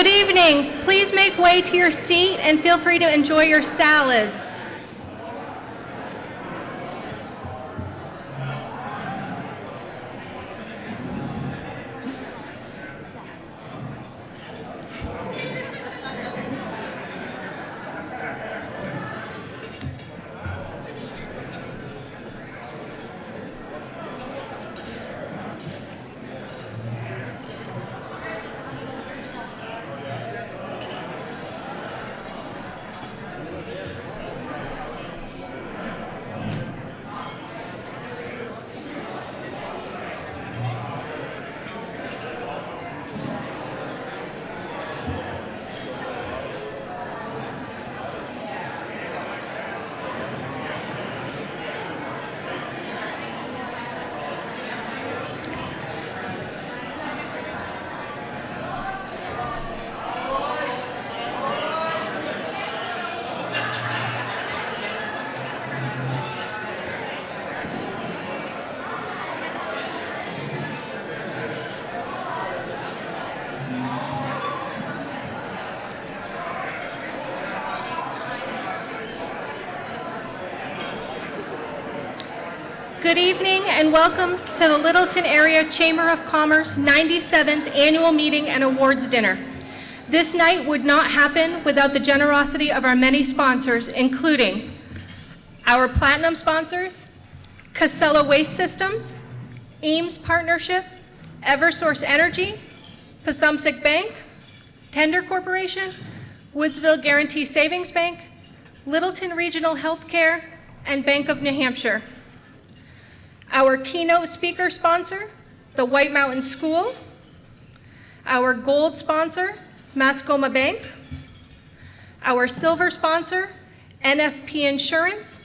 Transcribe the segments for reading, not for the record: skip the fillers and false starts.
Good evening. Please make way to your seat and feel free to enjoy your salads. Good evening and welcome to the Littleton Area Chamber of Commerce 97th Annual Meeting and Awards Dinner. This night would not happen without the generosity of our many sponsors, including our platinum sponsors, Casella Waste Systems, Eames Partnership, Eversource Energy, Pasumsic Bank, Tender Corporation, Woodsville Guarantee Savings Bank, Littleton Regional Healthcare, and Bank of New Hampshire. Our keynote speaker sponsor, the White Mountain School. Our gold sponsor, Mascoma Bank. Our silver sponsor, NFP Insurance.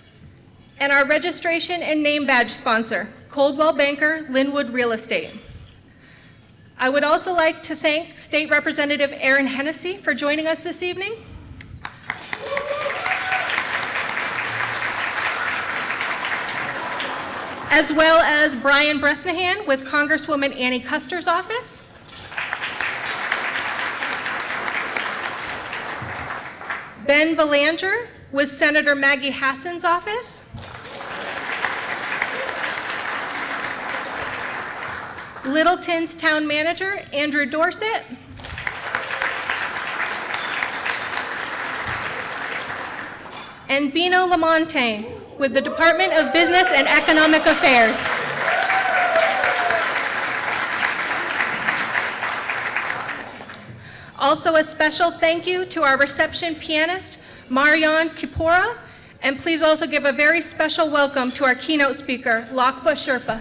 And our registration and name badge sponsor, Coldwell Banker Linwood Real Estate. I would also like to thank State Representative Aaron Hennessy for joining us this evening. As well as Brian Bresnahan with Congresswoman Annie Custer's office. Ben Belanger with Senator Maggie Hassan's office. Littleton's Town Manager, Andrew Dorsett. And Bino Lamontagne with the Department of Business and Economic Affairs. Also a special thank you to our reception pianist, Marian Kipora, and please also give a very special welcome to our keynote speaker, Lakpa Sherpa.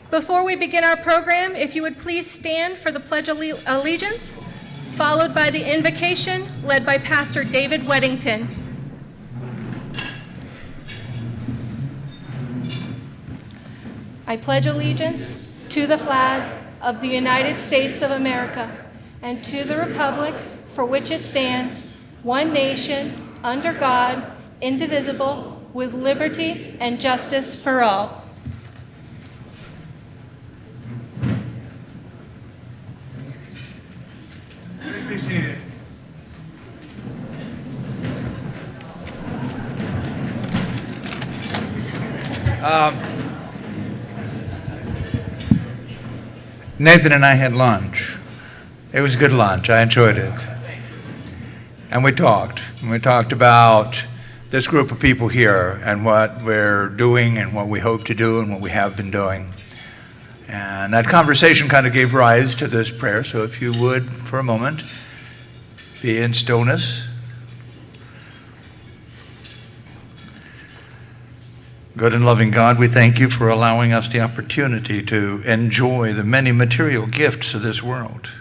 Before we begin our program, if you would please stand for the Pledge of Allegiance, followed by the invocation led by Pastor David Weddington. I pledge allegiance to the flag of the United States of America and to the republic for which it stands, one nation, under God, indivisible, with liberty and justice for all. Nathan and I had lunch. It was a good lunch. I enjoyed it. And we talked. And we talked about this group of people here and what we're doing and what we hope to do and what we have been doing. And that conversation kind of gave rise to this prayer. So if you would, for a moment, be in stillness. Good and loving God, we thank you for allowing us the opportunity to enjoy the many material gifts of this world.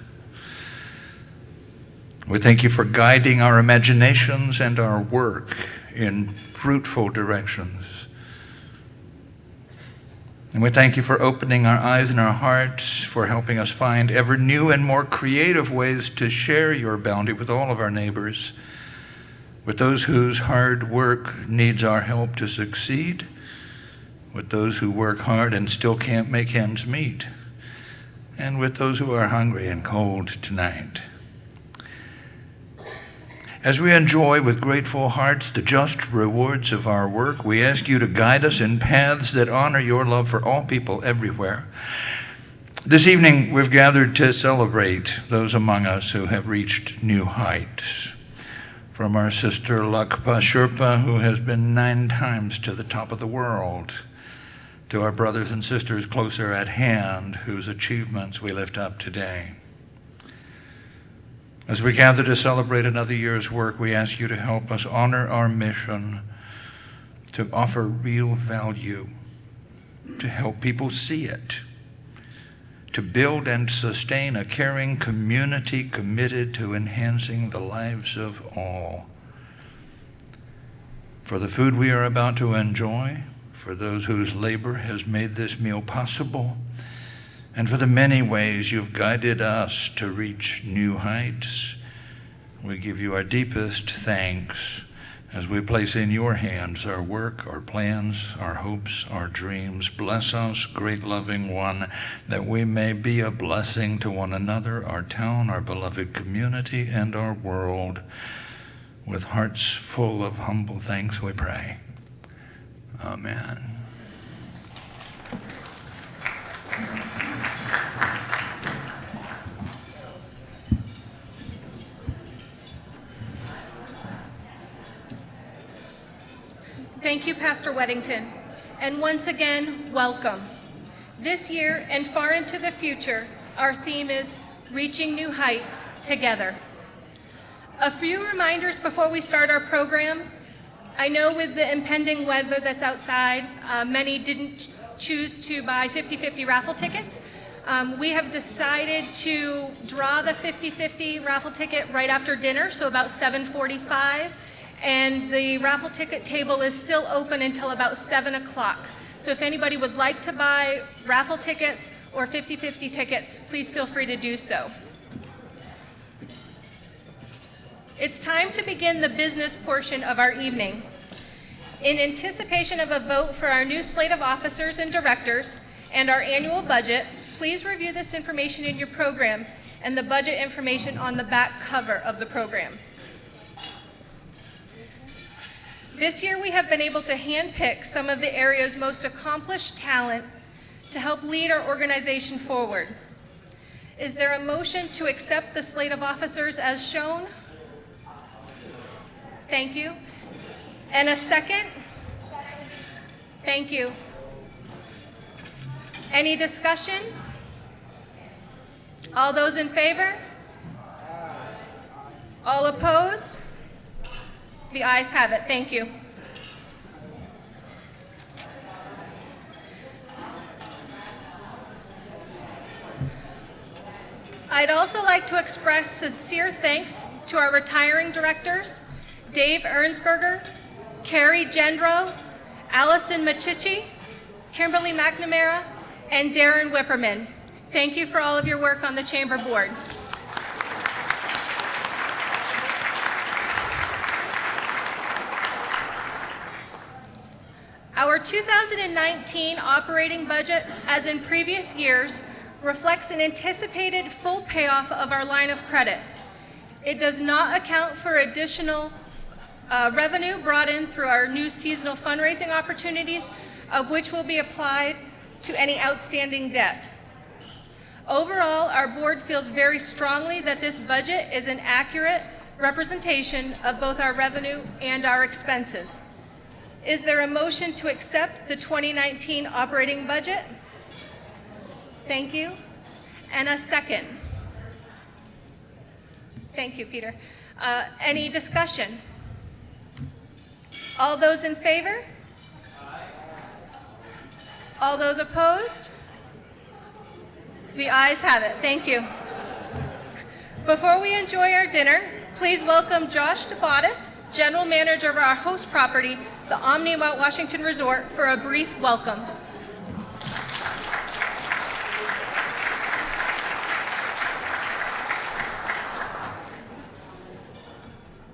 We thank you for guiding our imaginations and our work in fruitful directions. And we thank you for opening our eyes and our hearts, for helping us find ever new and more creative ways to share your bounty with all of our neighbors, with those whose hard work needs our help to succeed, with those who work hard and still can't make ends meet, and with those who are hungry and cold tonight. As we enjoy with grateful hearts the just rewards of our work, we ask you to guide us in paths that honor your love for all people everywhere. This evening, we've gathered to celebrate those among us who have reached new heights. From our sister Lakpa Sherpa, who has been 9 times to the top of the world, to our brothers and sisters closer at hand, whose achievements we lift up today. As we gather to celebrate another year's work, we ask you to help us honor our mission to offer real value, to help people see it, to build and sustain a caring community committed to enhancing the lives of all. For the food we are about to enjoy, for those whose labor has made this meal possible, and for the many ways you've guided us to reach new heights, we give you our deepest thanks as we place in your hands our work, our plans, our hopes, our dreams. Bless us, great loving one, that we may be a blessing to one another, our town, our beloved community, and our world. With hearts full of humble thanks we pray. Amen. Thank you, Pastor Weddington. And once again, welcome. This year and far into the future, our theme is Reaching New Heights Together. A few reminders before we start our program. I know with the impending weather that's outside, many didn't choose to buy 50/50 raffle tickets. We have decided to draw the 50/50 raffle ticket right after dinner, so about 7:45. And the raffle ticket table is still open until about 7 o'clock. So if anybody would like to buy raffle tickets or 50/50 tickets, please feel free to do so. It's time to begin the business portion of our evening. In anticipation of a vote for our new slate of officers and directors and our annual budget, please review this information in your program and the budget information on the back cover of the program. This year, we have been able to handpick some of the area's most accomplished talent to help lead our organization forward. Is there a motion to accept the slate of officers as shown? Thank you. And a second? Thank you. Any discussion? All those in favor? All opposed? The ayes have it. Thank you. I'd also like to express sincere thanks to our retiring directors, Dave Ernsberger, Carrie Gendro, Allison Machichi, Kimberly McNamara, and Darren Whipperman. Thank you for all of your work on the Chamber Board. Our 2019 operating budget, as in previous years, reflects an anticipated full payoff of our line of credit. It does not account for additional revenue brought in through our new seasonal fundraising opportunities, of which will be applied to any outstanding debt. Overall, our board feels very strongly that this budget is an accurate representation of both our revenue and our expenses. Is there a motion to accept the 2019 operating budget? Thank you. And a second? Thank you, Peter. Any discussion? All those in favor? All those opposed? The ayes have it. Thank you. Before we enjoy our dinner, please welcome Josh DeBottis, General Manager of our host property, the Omni Mount Washington Resort, for a brief welcome.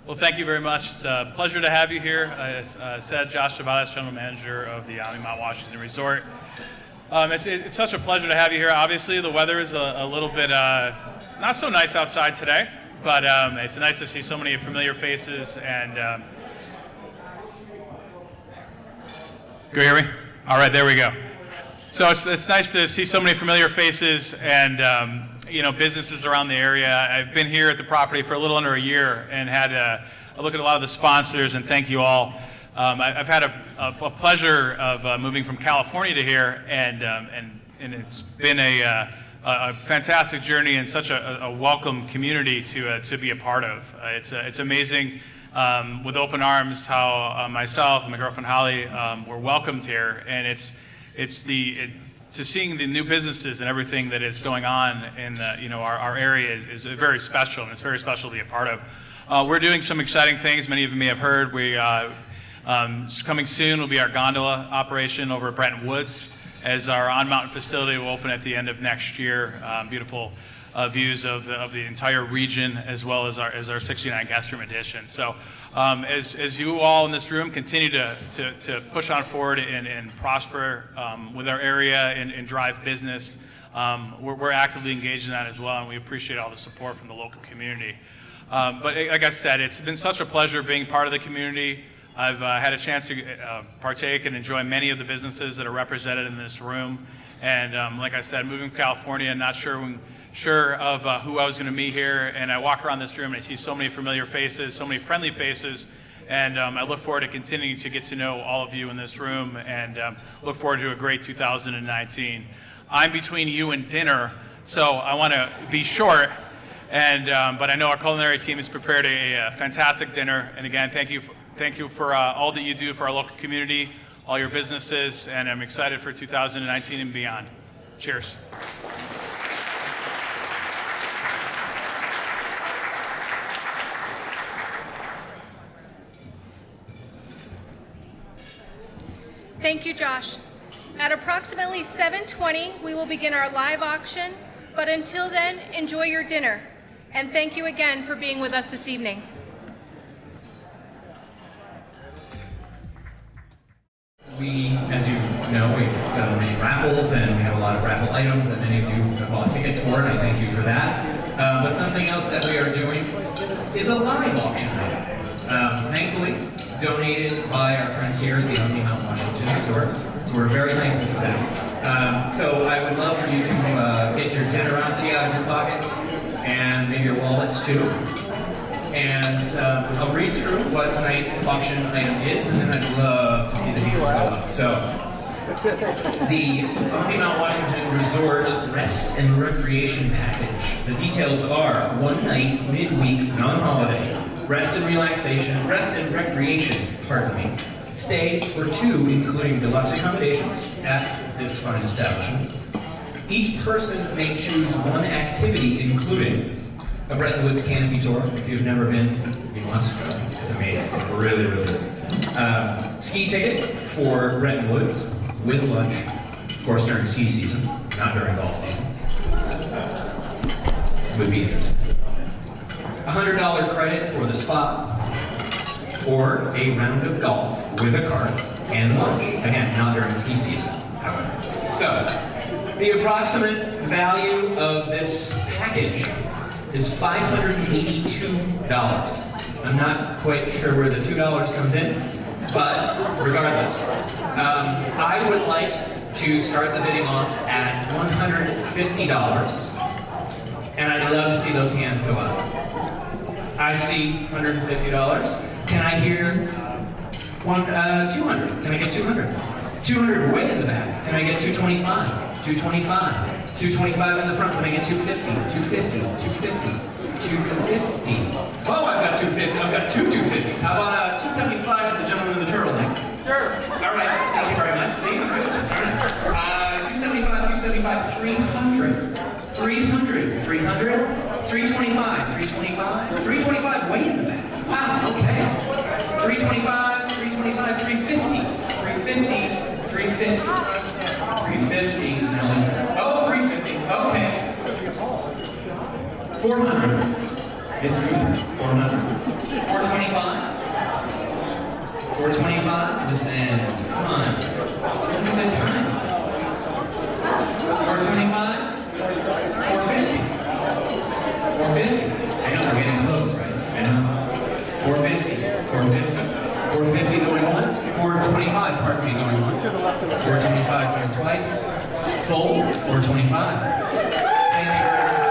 Well, thank you very much. It's a pleasure to have you here. As said, Josh Tabatas, General Manager of the Omni Mount Washington Resort. It's such a pleasure to have you here. Obviously, the weather is a little bit not so nice outside today, but it's nice to see so many familiar faces. And can you hear me? All right, there we go. So it's nice to see so many familiar faces and businesses around the area. I've been here at the property for a little under a year and had a look at a lot of the sponsors, and thank you all. I've had a pleasure of moving from California to here, and it's been a fantastic journey and such a welcome community to be a part of. It's amazing with open arms how myself and my girlfriend Holly were welcomed here, and to seeing the new businesses and everything that is going on in our area is very special, and it's very special to be a part of. We're doing some exciting things. Many of you may have heard. Coming soon will be our gondola operation over at Bretton Woods, as our on-mountain facility will open at the end of next year. Beautiful views of the entire region, as well as our 69 guest room addition. So as you all in this room continue to push on forward and prosper with our area and drive business, we're actively engaged in that as well, and we appreciate all the support from the local community. But like I said, it's been such a pleasure being part of the community. I've had a chance to partake and enjoy many of the businesses that are represented in this room. And like I said, moving from California, not sure of who I was going to meet here. And I walk around this room and I see so many familiar faces, so many friendly faces. And I look forward to continuing to get to know all of you in this room, and look forward to a great 2019. I'm between you and dinner, so I want to be short. But I know our culinary team has prepared a fantastic dinner. And again, thank you for all that you do for our local community, all your businesses, and I'm excited for 2019 and beyond. Cheers. Thank you, Josh. At approximately 7:20, we will begin our live auction, but until then, enjoy your dinner. And thank you again for being with us this evening. We, as you know, we've done many raffles, and we have a lot of raffle items that many of you have bought tickets for, and I thank you for that. But something else that we are doing is a live auction item. Thankfully, donated by our friends here at the Omni Mount Washington Resort, so we're very thankful for that. So I would love for you to get your generosity out of your pockets, and maybe your wallets too. And I'll read through what tonight's auction item is, and then I'd love to see the hands go up. So, the Omni Mount Washington Resort Rest and Recreation Package. The details are 1 night, midweek, non-holiday, rest and recreation, pardon me, stay for 2, including deluxe accommodations at this fine establishment. Each person may choose 1 activity, including a Bretton Woods canopy tour. If you've never been, you must go. It's amazing. It really, really is. Ski ticket for Bretton Woods with lunch, of course during ski season, not during golf season. Would be interesting. $100 credit for the spa, or a round of golf with a cart and lunch. Again, not during ski season, however. So, the approximate value of this package is $582. I'm not quite sure where the $2 comes in, but regardless, I would like to start the bidding off at $150, and I'd love to see those hands go up. I see $150. Can I hear 200? Can I get 200? 200 way in the back. Can I get 225? 225. 225 in the front. Can I get 250? 250. 250. 250. Oh, I've got 250. I've got two 250s. How about 275 for the gentleman in the turtleneck? Sure. All right. Thank you very much. See, good. That's all right. 275. 275. 300. 300. 300. 325. 325. 325. Way in the back. Wow. Okay. 325. 325. 350. 350. 350. 350. Now listen. Oh, 350. Okay. 400. It's good. 400. 425. 425, listen, come on. This is a good time. 425, 450. 450. I know, we're getting close, right? I know. 450, 450. 450 going once, 425, pardon me, going once. 425 going twice. Sold, 425. Thank you very much.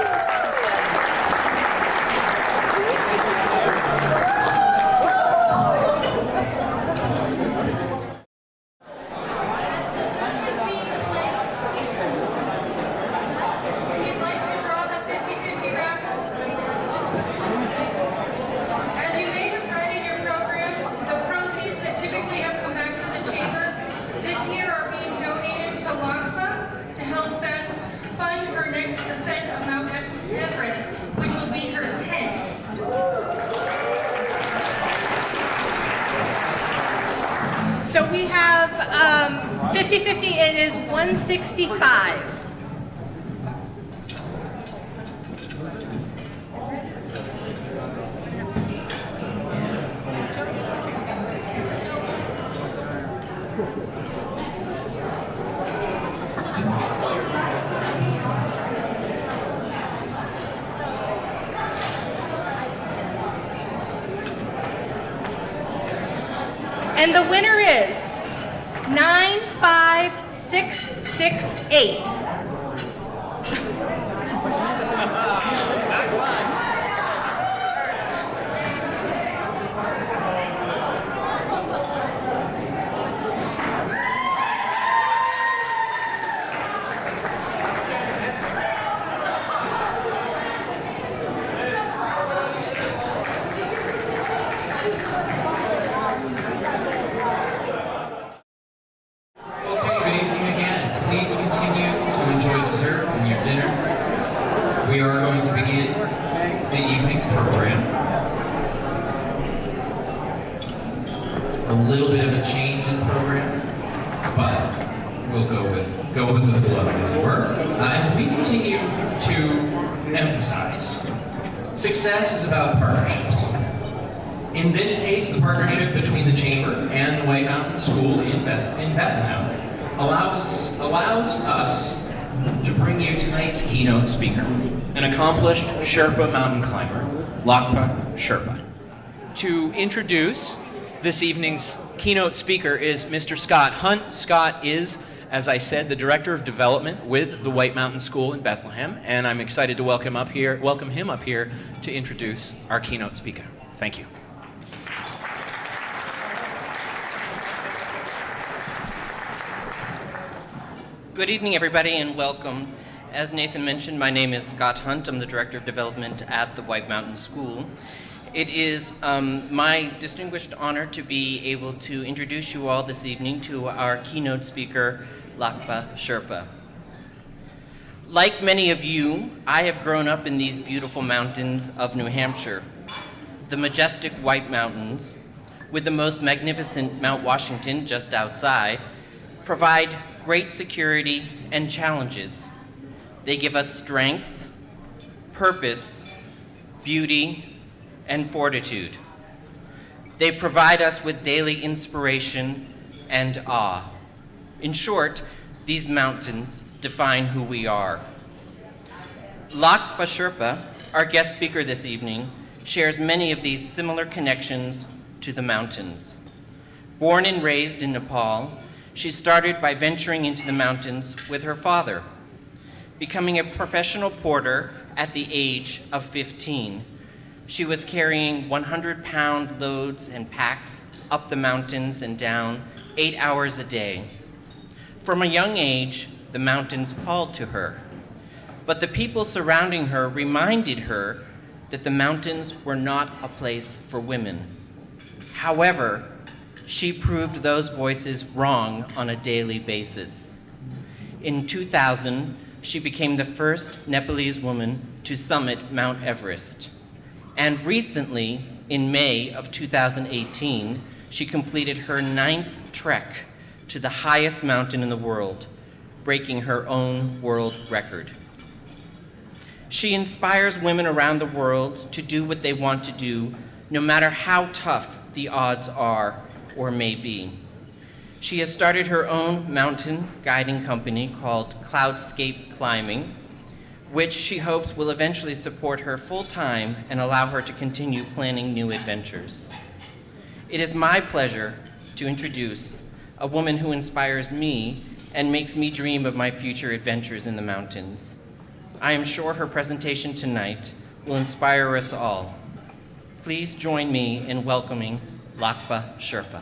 We'd like to draw the 50/50 raffle. As you may have heard in your program, the proceeds that typically have come back to the chamber this year are being donated to LACPA to help fund her next ascent of Mount Everest, which will be her 10th. So we have 50/50, it is 165. And the winner is 95668. We are going to begin the evening's program. A little bit of a change in the program, but we'll go with the flow, as it were. As we continue to emphasize, success is about partnerships. In this case, the partnership between the Chamber and the White Mountain School in Bethlehem allows us to bring you tonight's keynote speaker, an accomplished Sherpa mountain climber, Lakpa Sherpa. To introduce this evening's keynote speaker is Mr. Scott Hunt. Scott is, as I said, the Director of Development with the White Mountain School in Bethlehem, and I'm excited to welcome him up here to introduce our keynote speaker. Thank you. Good evening, everybody, and welcome. As Nathan mentioned, my name is Scott Hunt. I'm the Director of Development at the White Mountain School. It is my distinguished honor to be able to introduce you all this evening to our keynote speaker, Lakpa Sherpa. Like many of you, I have grown up in these beautiful mountains of New Hampshire, the majestic White Mountains, with the most magnificent Mount Washington just outside, provide great security and challenges. They give us strength, purpose, beauty, and fortitude. They provide us with daily inspiration and awe. In short, these mountains define who we are. Lakpa Sherpa, our guest speaker this evening, shares many of these similar connections to the mountains. Born and raised in Nepal, she started by venturing into the mountains with her father. Becoming a professional porter at the age of 15, she was carrying 100-pound loads and packs up the mountains and down 8 hours a day. From a young age, the mountains called to her, but the people surrounding her reminded her that the mountains were not a place for women. However, she proved those voices wrong on a daily basis. In 2000, she became the first Nepalese woman to summit Mount Everest. And recently, in May of 2018, she completed her 9th trek to the highest mountain in the world, breaking her own world record. She inspires women around the world to do what they want to do, no matter how tough the odds are or may be. She has started her own mountain guiding company called Cloudscape Climbing, which she hopes will eventually support her full-time and allow her to continue planning new adventures. It is my pleasure to introduce a woman who inspires me and makes me dream of my future adventures in the mountains. I am sure her presentation tonight will inspire us all. Please join me in welcoming Lakpa Sherpa.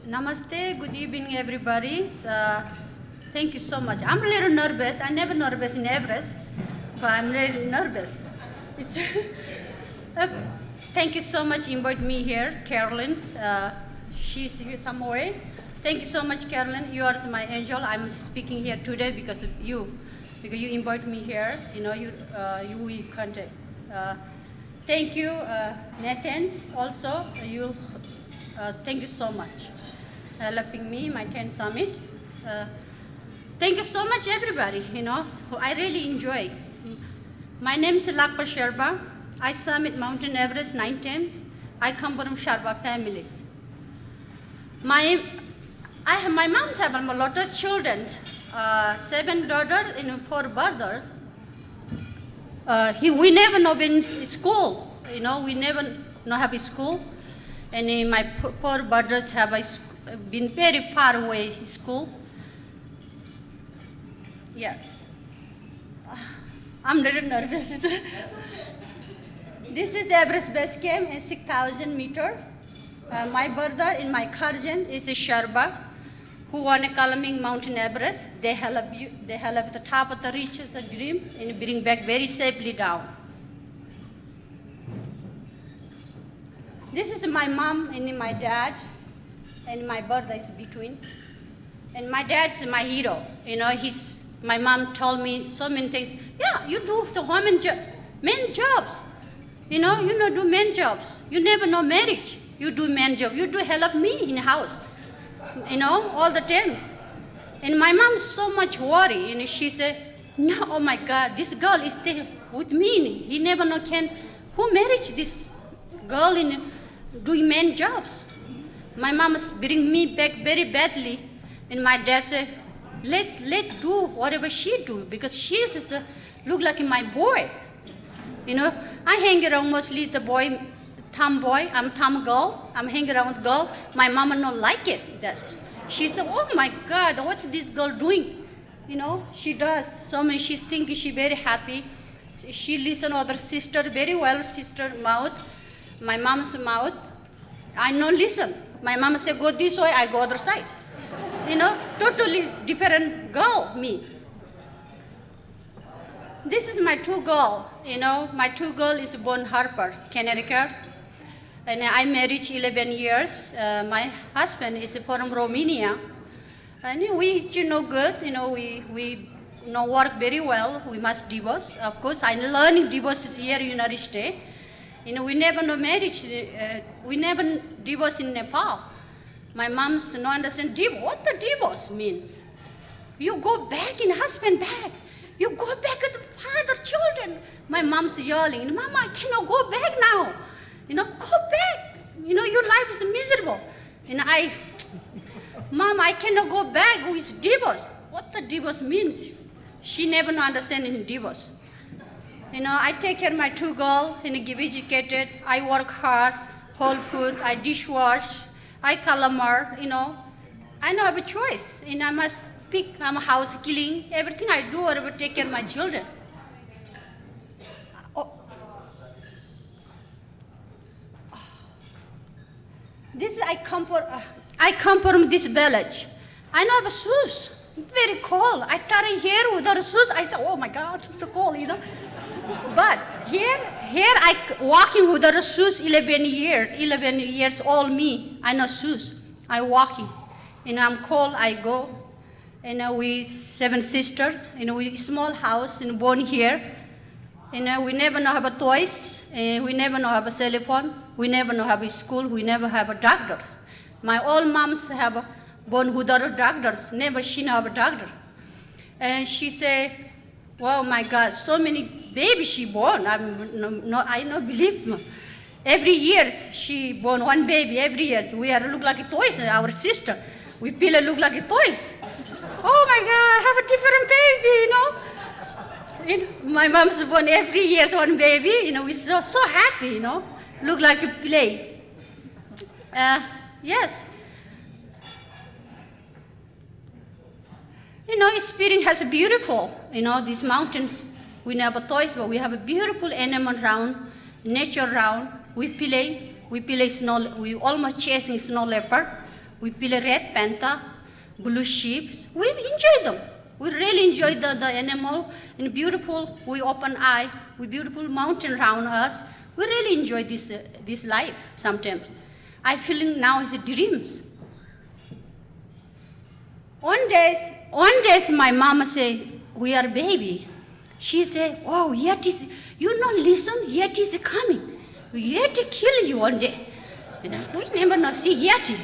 Namaste, good evening everybody. Thank you so much. I'm a little nervous. I'm never nervous in Everest, but I'm a little nervous. It's thank you so much invite me here, Carolyn. She's here somewhere. Thank you so much, Carolyn. You are my angel. I'm speaking here today because of you, because you invite me here. You know, you we contact. Thank you, Nathan. Also, thank you so much. Helping me, my 10th summit. Thank you so much, everybody. You know, I really enjoy. My name is Lakpa Sherpa. I summit Mountain Everest 9 times. I come from Sherpa families. My moms have a lot of children, 7 daughters and 4 brothers. We never know been school. You know, we never know have a school. And my 4 brothers have been very far away school. Yes. I'm a little nervous. This is Everest Base Camp at 6,000 meters. My brother and my cousin is a Sherpa who want to climbing Mountain Everest. They help the top of the reaches the dreams and bring back very safely down. This is my mom and my dad, and my brother is between. And my dad is my hero. You know, my mom told me so many things. Yeah, you do the men jobs. You know do men jobs. You never know marriage. You do men job. You do help me in the house. You know, all the times. And my mom so much worry. And she said, no, oh my God, this girl is stay with me. He never know who married this girl in doing men jobs. My mom bring me back very badly. And my dad said, let do whatever she do, because she look like my boy. You know, I hang around mostly the boy, tomboy. I'm tom girl. I'm hanging around with girl. My mama not like it. She said, oh my God, what's this girl doing? You know, she does so many. She thinks she very happy. She listen other sister very well. Sister mouth, my mom's mouth. I no listen. My mama say go this way. I go other side. You know, totally different girl, me. This is my 2 girl. You know, my 2 girl is born Harper, Connecticut. And I married 11 years. My husband is from Romania. And we good. You know, we work very well. We must divorce. Of course, I'm learning divorces here in United States. You know, we never know marriage. We never divorce in Nepal. My mom's no understand what the divorce means. You go back in husband back. You go back with the father children. My mom's yelling, Mama, I cannot go back now. You know, go back. You know, your life is miserable. And Mom, I cannot go back with divorce. What the divorce means? She never understand in divorce. You know, I take care of my 2 girls and give educated. I work hard, whole food, I dishwash, I calamar, you know. I don't have a choice. And I must pick, I'm house cleaning, everything I do, I will take care of my children. This I come from this village. I know have shoes, very cold. I started here without shoes. I said, oh my God, it's so cold, you know. But here I walking without shoes 11 years old me. I know shoes. I walking. You know, I'm cold, I go. You know, we 7 sisters. You know, we small house and born here. You know, we never know have a toys. We never know have a cell phone. We never know have a school. We never have a doctors. My old moms have born without doctors, never seen a doctor. And she said, wow, my God, so many babies she born. I don't believe. Every year she born one baby, every year. We are look like toys, our sister. We feel look like toys. Oh my God, I have a different baby, My mom's born every year one baby, we're so happy, Look like a play. Yes. Spirit has a beautiful, these mountains, we never toys, but we have a beautiful animal around, nature around. We play snow, we almost chasing snow leopard. We play red panther, blue sheep. We enjoy them. We really enjoy the animal and beautiful. We open eye, we beautiful mountain around us. We really enjoy this life sometimes. I feeling now is dreams. One day my mama say, we are baby. She say, oh, Yeti, you not listen, Yeti is coming. Yeti kill you one day. We never not see Yeti,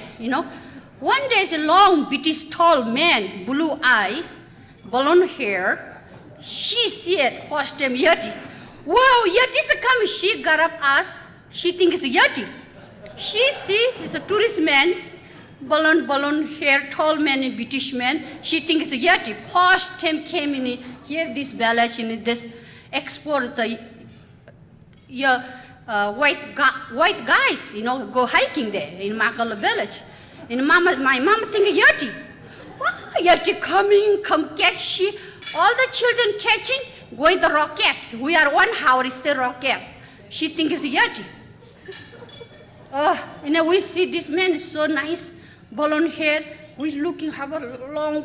One day is a long, British tall man, blue eyes, blonde hair. She said, first time Yeti. Wow, Yeti is coming. She got up us. She thinks it's Yeti. She see it's a tourist man, blonde hair, tall man, British man. She thinks it's Yeti. First time came in here, this village, in this export the white guys, go hiking there in Makala village. And my mama think Yeti. Wow, Yeti coming, come catch she. All the children catching, going the rock caps. We are 1 hour, is the rock cap. She thinks it's Yeti. We see this man is so nice, blonde hair. We looking, have a long,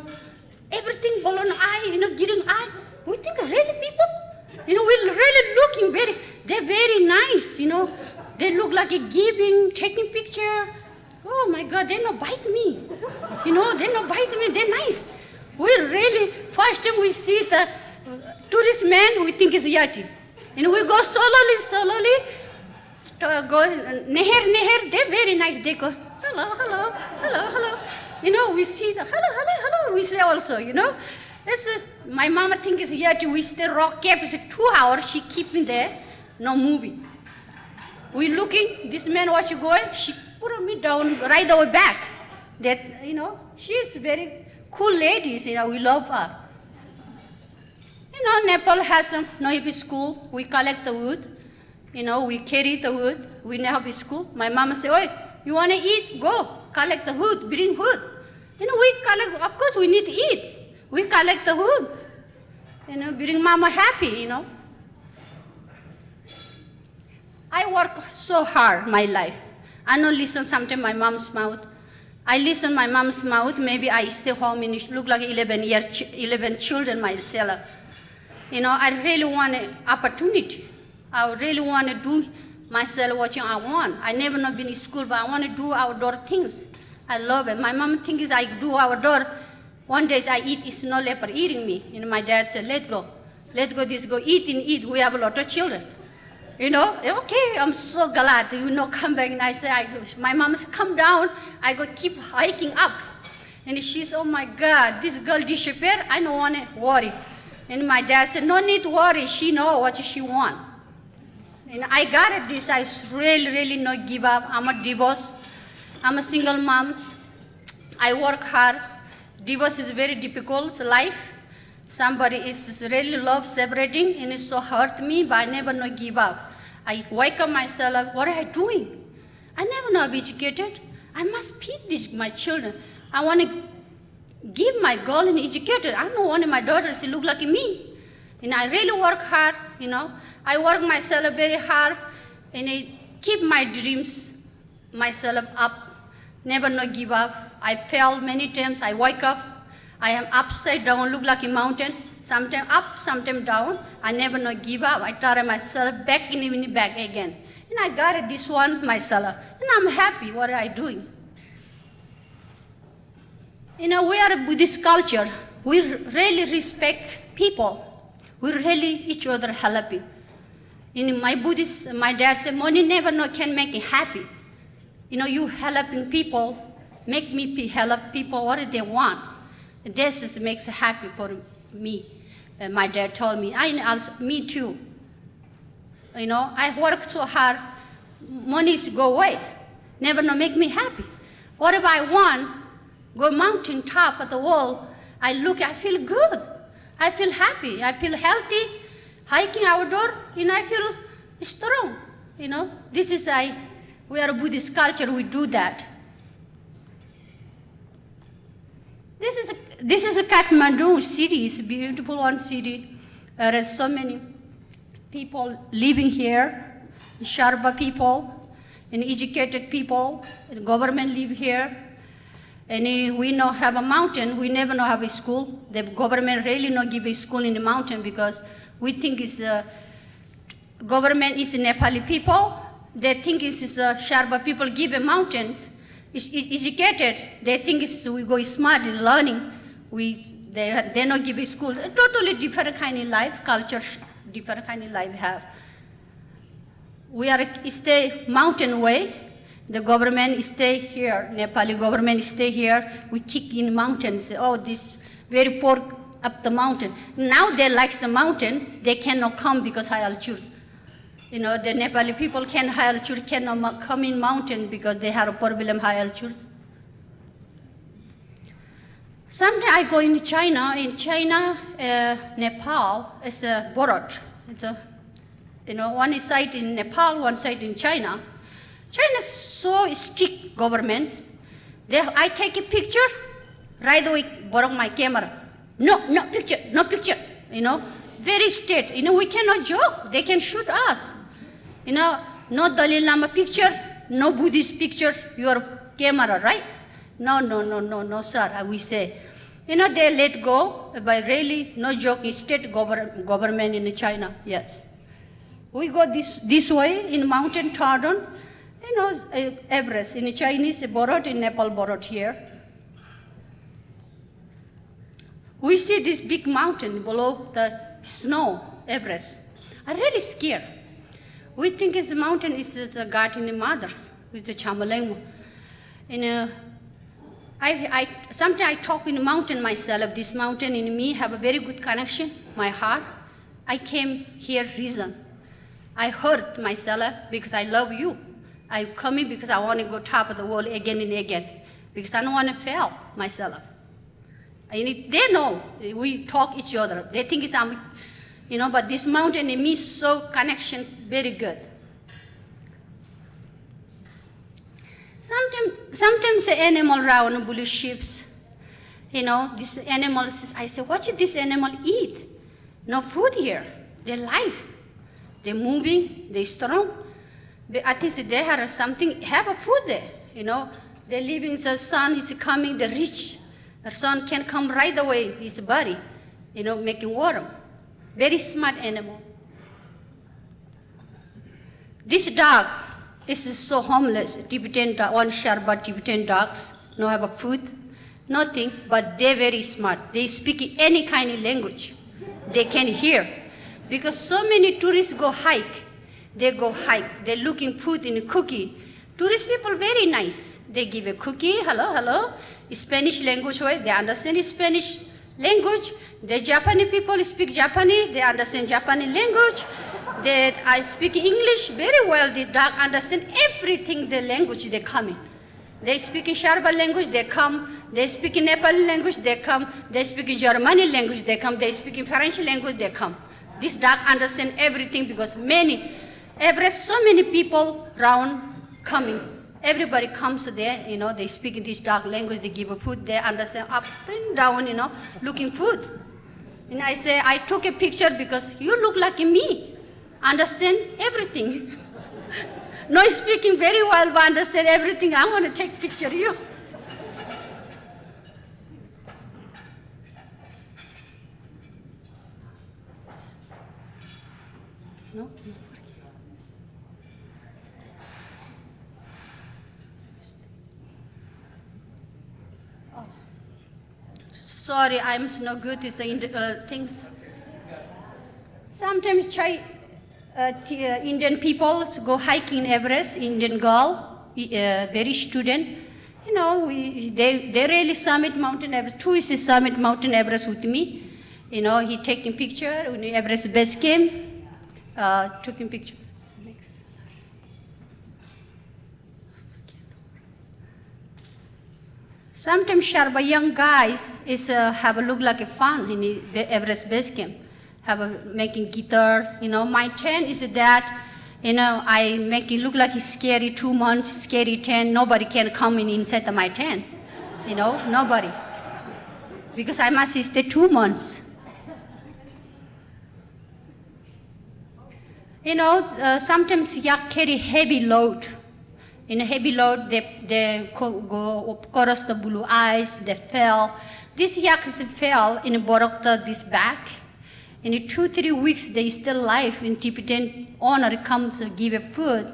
everything blonde eye, getting eye. We think really people, we're really looking they're very nice, They look like a giving, taking picture. Oh my God, they not bite me. They not bite me, they're nice. We really, first time we see the tourist man, we think it's Yeti. We go slowly, go, neher, they're very nice. They go, hello. We see the hello, we say also, my mama thinks it's Yeti. We stay rock cap, it's 2 hours, she keep me there, no moving. We looking, this man was going, she put me down right our back. That, she's very cool lady, we love her. Nepal has a Noibi school, we collect the wood, we carry the wood, we have a school. My mama say, oh, you want to eat? Go, collect the wood, bring wood. We collect, of course we need to eat. We collect the wood, bring mama happy, I work so hard my life. I don't listen sometimes my mom's mouth. I listen my mom's mouth, maybe I stay home and look like 11 children myself. I really want an opportunity. I really want to do myself what I want. I never not been in school, but I want to do outdoor things. I love it. My mom thinks I do outdoor. One day I eat snow leopard eating me. My dad said, let's go, go eat. We have a lot of children. Okay, I'm so glad, come back. And I say, my mom said, come down. I go keep hiking up. And she said, oh my God, this girl disappeared. I don't want to worry. And my dad said, no need to worry. She know what she want. And I got it this. I really not give up. I'm a divorce. I'm a single mom. I work hard. Divorce is very difficult life. Somebody is really love separating and it so hurt me, but I never not give up. I wake up myself, what am I doing? I never know be educated. I must feed my children. I want to give my girl an educated. I don't want my daughters to look like me. I really work hard, I work myself very hard and I keep my dreams myself up. Never not give up. I fell many times. I wake up. I am upside down, look like a mountain. Sometimes up, sometimes down. I never not give up. I turn myself back and even back again. And I got it, this one myself. And I'm happy what I'm doing. We are a Buddhist culture. We really respect people. We really each other helping. In my Buddhist, my dad said, money never can make you happy. You helping people, make me help people what they want. This is, makes happy for me. My dad told me, me too. You know, I work so hard, monies go away, never no make me happy. Whatever I want, go mountain top of the wall, I look, I feel good. I feel happy, I feel healthy, hiking outdoor, you know, I feel strong, you know. This is, we are a Buddhist culture, we do that. This is a Kathmandu city, it's a beautiful one city. There are so many people living here, Sherpa people, and educated people, and government live here. And we not have a mountain, we never not have a school. The government really not give a school in the mountain because we think it's government is Nepali people. They think it's Sherpa people give a mountains. It's educated, they think it's, we go smart in learning. They not give a school. A totally different kind of life, culture, different kind of life have. We are stay mountain way. The government stay here, Nepali government stay here. We kick in mountains. Oh, this very poor up the mountain. Now they like the mountain. They cannot come because high altitude. You know, the Nepali people high altitude cannot come in mountain because they have a problem high altitude. Sometimes I go in China. In China, Nepal is a borot. It's a, you know, one side in Nepal, one side in China. China is so strict government. I take a picture, right away borrow my camera. No picture, no picture. You know, very strict. You know, we cannot joke. They can shoot us. You know, no Dalai Lama picture, no Buddhist picture. Your camera, right? No, sir. We say, you know, they let go. But really, no joke. State government in China. Yes. We go this way in mountain Tardon. You know, Everest in Chinese borot, in Nepal borot here. We see this big mountain below the snow, Everest. I'm really scared. We think this mountain is the garden of mothers with the Chamaleng. And sometimes I talk in the mountain myself. This mountain in me have a very good connection, my heart. I came here reason. I hurt myself because I love you. I come in because I want to go top of the world again and again, because I don't want to fail myself. They know, we talk each other. They think it's, you know, but this mountain in me is so connection, very good. Sometimes the animal around bully sheep, you know, these animals, I say, what should this animal eat? No food here, they're life. They're moving, they're strong. I think they have something, have a food there, you know. They're living, the sun is coming, the rich. The sun can come right away, his body, you know, making warm. Very smart animal. This dog is so homeless, Tibetan dog, one Sherpa Tibetan dogs, no have a food, nothing, but they're very smart. They speak any kind of language. They can hear. Because so many tourists go hike. They go hike, they're looking food in a cookie. Tourist people very nice. They give a cookie, hello. Spanish language way, they understand Spanish language. The Japanese people speak Japanese, they understand Japanese language. I speak English very well, the dog understand everything the language they come in. They speak Sherpa language, they come. They speak Nepali language, they come. They speak German language, they come. They speak French language, they come. This dog understand everything because Everest, so many people around coming. Everybody comes there, you know, they speak in this dog language, they give a food, they understand up and down, you know, looking food. And I say, I took a picture because you look like me, understand everything. No speaking very well, but understand everything. I want to take picture of you. No? Sorry, I'm no good with the things. Sometimes Indian people go hiking Everest, Indian girl, very student. You know, they really summit Mountain Everest. Two is summit Mountain Everest with me. You know, he taking picture when Everest base camp, taking picture. Next. Sometimes Sharba young guys is have a look like a fun in the Everest base camp, have a making guitar. You know, my tent is that. You know, I make it look like it's scary 2 months, scary 10. Nobody can come in inside my tent. You know, nobody. Because I must stay 2 months. You know, sometimes yak carry heavy load. In a heavy load, they go across the blue ice, they fell. This yaks fell in Borokta, this back. In 2-3 weeks, they still alive. In Tibetan owner comes to give a food.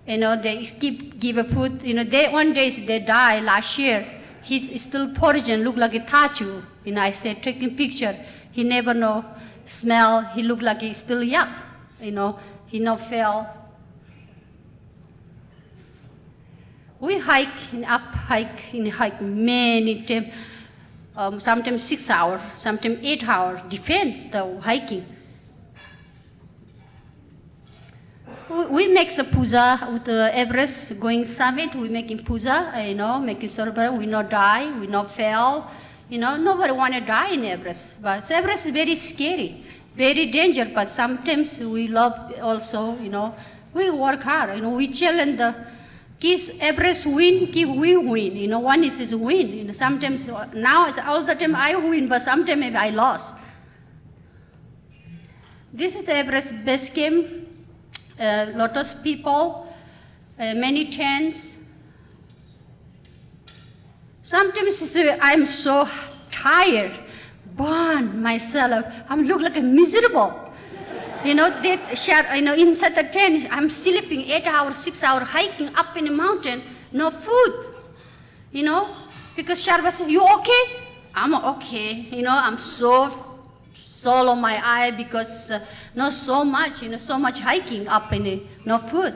You know, they keep give a food. You know, one day they die last year. He's still Persian, look like a tattoo. You know, I said, taking picture. He never know smell. He look like he's still young. You know, he no fell. We hike and hike many times. Sometimes 6 hours, sometimes 8 hours, depend the hiking. We make the puja with the Everest going summit. We making puja, you know, making sure we not die, we not fail. You know, nobody want to die in Everest. But Everest is very scary, very dangerous. But sometimes we love also, you know, we work hard. You know, we challenge the kids. Everest win, we win. You know, one is win. You know, sometimes now it's all the time I win, but sometimes maybe I lost. This is the Everest base camp. Lot of people, many tents. Sometimes I'm so tired, burn myself. I look like a miserable. You know, inside the tent, I'm sleeping 8 hours, 6 hours, hiking up in the mountain, no food. You know, because Sharba said, "You okay?" I'm okay. You know, I'm so solo my eye because not so much, you know, so much hiking up in the, no food.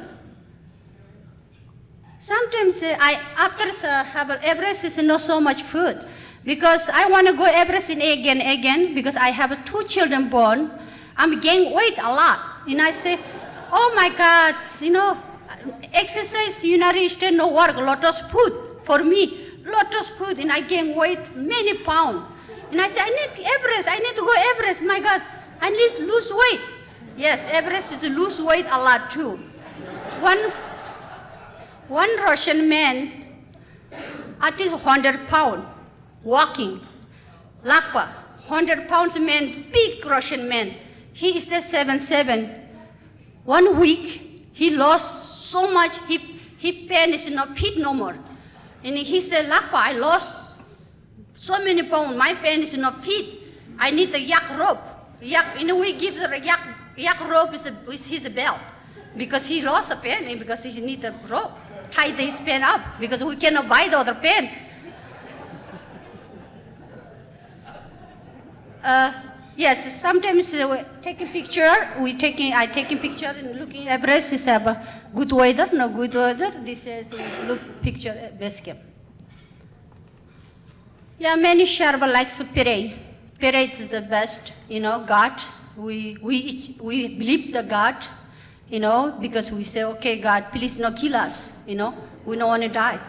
Sometimes after have Everest is not so much food because I want to go Everest again because I have 2 children born. I'm gaining weight a lot. And I say, oh my God, you know, exercise, nourished, no work, lot of food for me, lot of food, and I gain weight many pounds. And I say, I need Everest, I need to go Everest, my God, I need to lose weight. Yes, Everest is to lose weight a lot too. One Russian man, at least 100 pounds, walking, Lakpa, 100 pounds man, big Russian man. He is the 7'7". 1 week, he lost so much, he pain is not fit no more. And he said, Lakpa, I lost so many pounds, my pain is not fit. I need the yak rope. Yak, we give the yak rope is his belt. Because he lost the pen, because he needs a rope. Tie his pen up, because we cannot buy the other pen. Yes, sometimes we take a picture. I taking picture and looking at Everest. Is have good weather, no good weather. This is look picture at base camp. Yeah, many Sherpa likes to pray. Pray is the best, you know. God, we believe the God, you know, because we say, okay, God, please not kill us, you know. We don't want to die.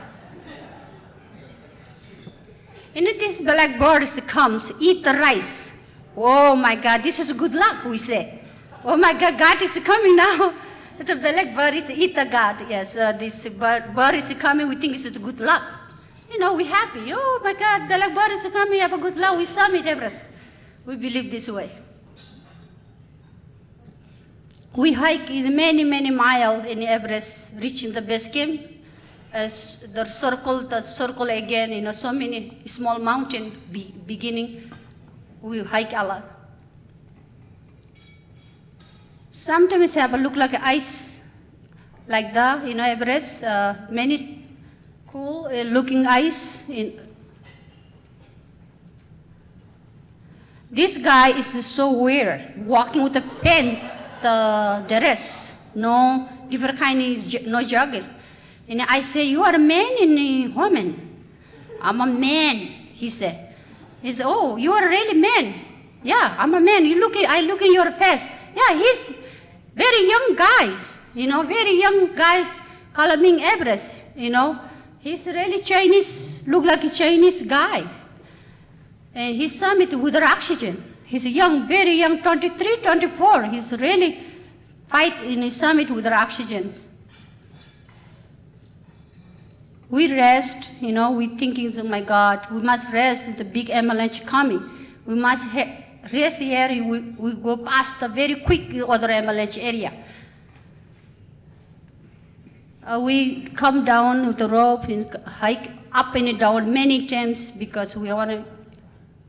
And this black birds comes, eat the rice. Oh my God, this is good luck, we say. Oh my God, God is coming now. The black bird is eat the God. Yes, this bird is coming, we think it's good luck. You know, we're happy. Oh my God, black bird is coming, have a good luck, we summit Everest. We believe this way. We hike in many, many miles in Everest, reaching the base camp. The circle again, you know, so many small mountain beginning. We hike a lot. Sometimes have a look like ice, like that, you know, Everest. Many cool looking ice. This guy is so weird, walking with a pen, the rest, no different kind of, no jogging. And I say, you are a man and a woman. I'm a man, he said. He said, oh, you are really man. Yeah, I'm a man. I look in your face. Yeah, he's very young guys, very young guys climbing Everest, He's really Chinese, look like a Chinese guy. And he summit with oxygen. He's young, very young, 23, 24. He's really fight in a summit with oxygen. We rest, we thinking, oh my God, we must rest, the big avalanche coming. We must rest here, we go past the very quick other avalanche area. We come down with the rope and hike up and down many times because we want to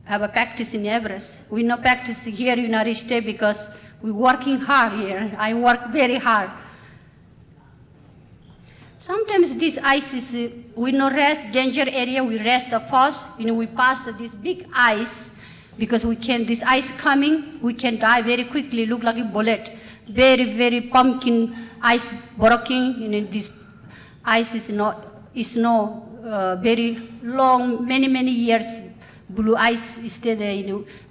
have a practice in Everest. We no practice here in United States because we're working hard here. I work very hard. Sometimes this ice is, we no rest, danger area, we rest the first, we pass this big ice because this ice coming, we can die very quickly, look like a bullet. Very, very pumpkin ice broken, this ice is no very long, many years, blue ice is there,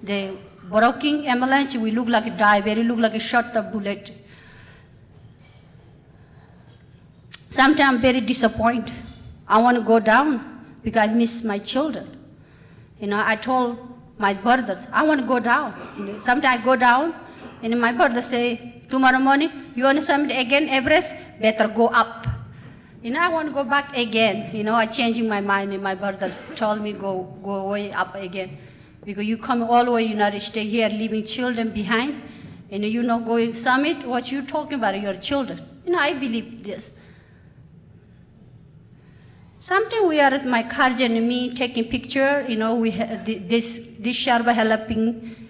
the broken avalanche, we look like a die, look like a shot of bullet. Sometimes I'm very disappointed. I want to go down because I miss my children. I told my brothers, I want to go down. Sometimes I go down, and my brother say, tomorrow morning, you want to summit again, Everest? Better go up. I want to go back again. I changing my mind, and my brother told me go way up again. Because you come all the way United States here, leaving children behind, and going summit, what you talking about, your children. I believe this. Sometimes we are at my cousin and me taking picture, we have this Sherpa helping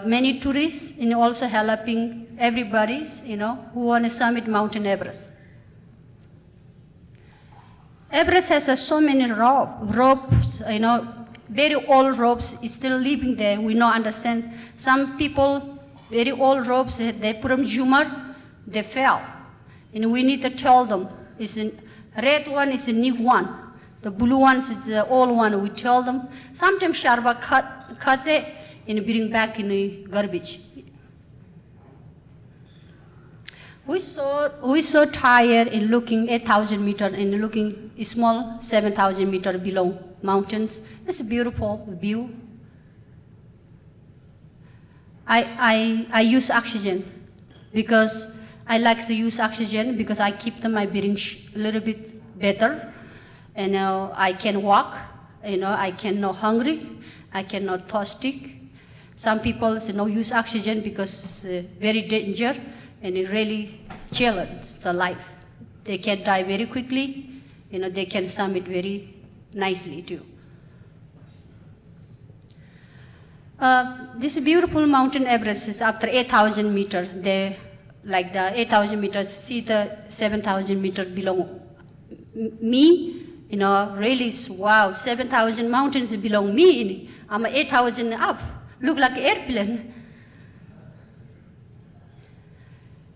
many tourists and also helping everybody, who want to summit Mountain Everest. Everest has so many ropes, very old ropes is still living there. We don't understand. Some people, very old ropes, they put them Jumar, they fell. And we need to tell them, red one is the new one. The blue one is the old one. We tell them. Sometimes Sherpa cut it and bring back in the garbage. We so tired in looking 8,000 meters and looking small 7,000 meters below mountains. It's a beautiful view. I use oxygen because I like to use oxygen because I keep my breathing a little bit better. And I can walk, I can not hungry, I can not thirsty. Some people no use oxygen because it's very dangerous and it really challenges the life. They can die very quickly, they can summit very nicely too. This beautiful mountain Everest is after 8,000 meters. They, like the 8,000 meters, see the 7,000 meters below me. Really, wow, 7,000 mountains belong me. I'm 8,000 up. Look like an airplane.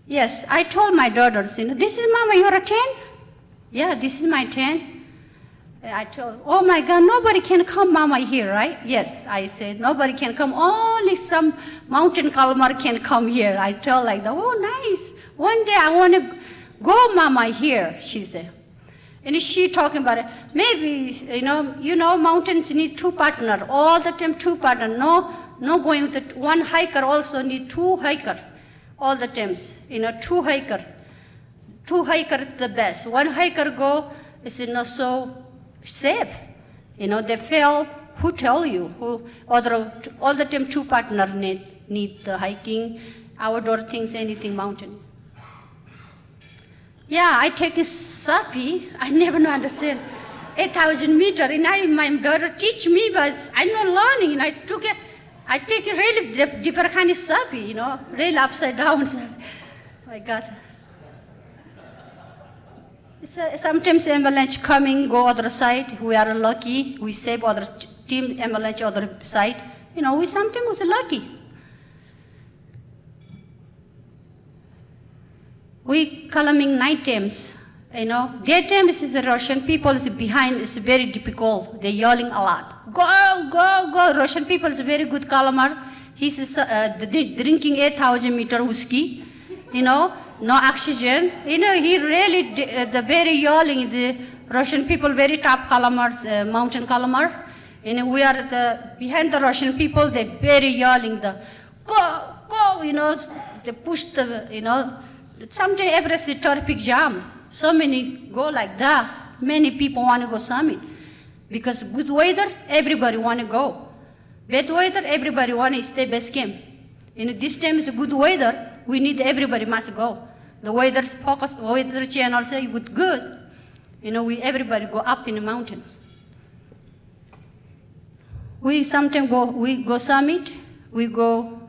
Yes, I told my daughters, this is Mama, you're a 10? Yeah, this is my 10. I told, oh my God, nobody can come, Mama, here, right? Yes, I said, nobody can come. Only some mountain climber can come here. I told like that, oh, nice. One day I want to go, Mama, here, she said. And she talking about it. Maybe, mountains need two partners. All the time, two partners. No going with it. One hiker also need two hikers. All the times, two hikers. Two hikers the best. One hiker go is not so safe. They fail. Who tell you? All the time, two partners need the hiking, outdoor things, anything mountain. Yeah, I take a sapi. I never know understand 8,000 meters, and my daughter teach me, but I'm not learning. I take a really different kind of sapi, really upside down sapi. My God. Sometimes avalanche coming, go other side. We are lucky. We save other team avalanche other side. We sometimes lucky. We climbing night times. Daytime is the Russian people is behind, is very difficult. They're yelling a lot. Go, go, go. Russian people is very good calamar. He's drinking 8,000 meter whiskey, no oxygen. He really, the very yelling, the Russian people, very top calamars, mountain calamar. We are behind the Russian people, they're very yelling, go, go, they push sometimes Everest is traffic jam. So many go like that. Many people want to go summit. Because good weather, everybody want to go. Bad weather, everybody want to stay base camp. This time is good weather, we need everybody must go. The weather focus, weather channel say good. Everybody go up in the mountains. We sometimes go summit,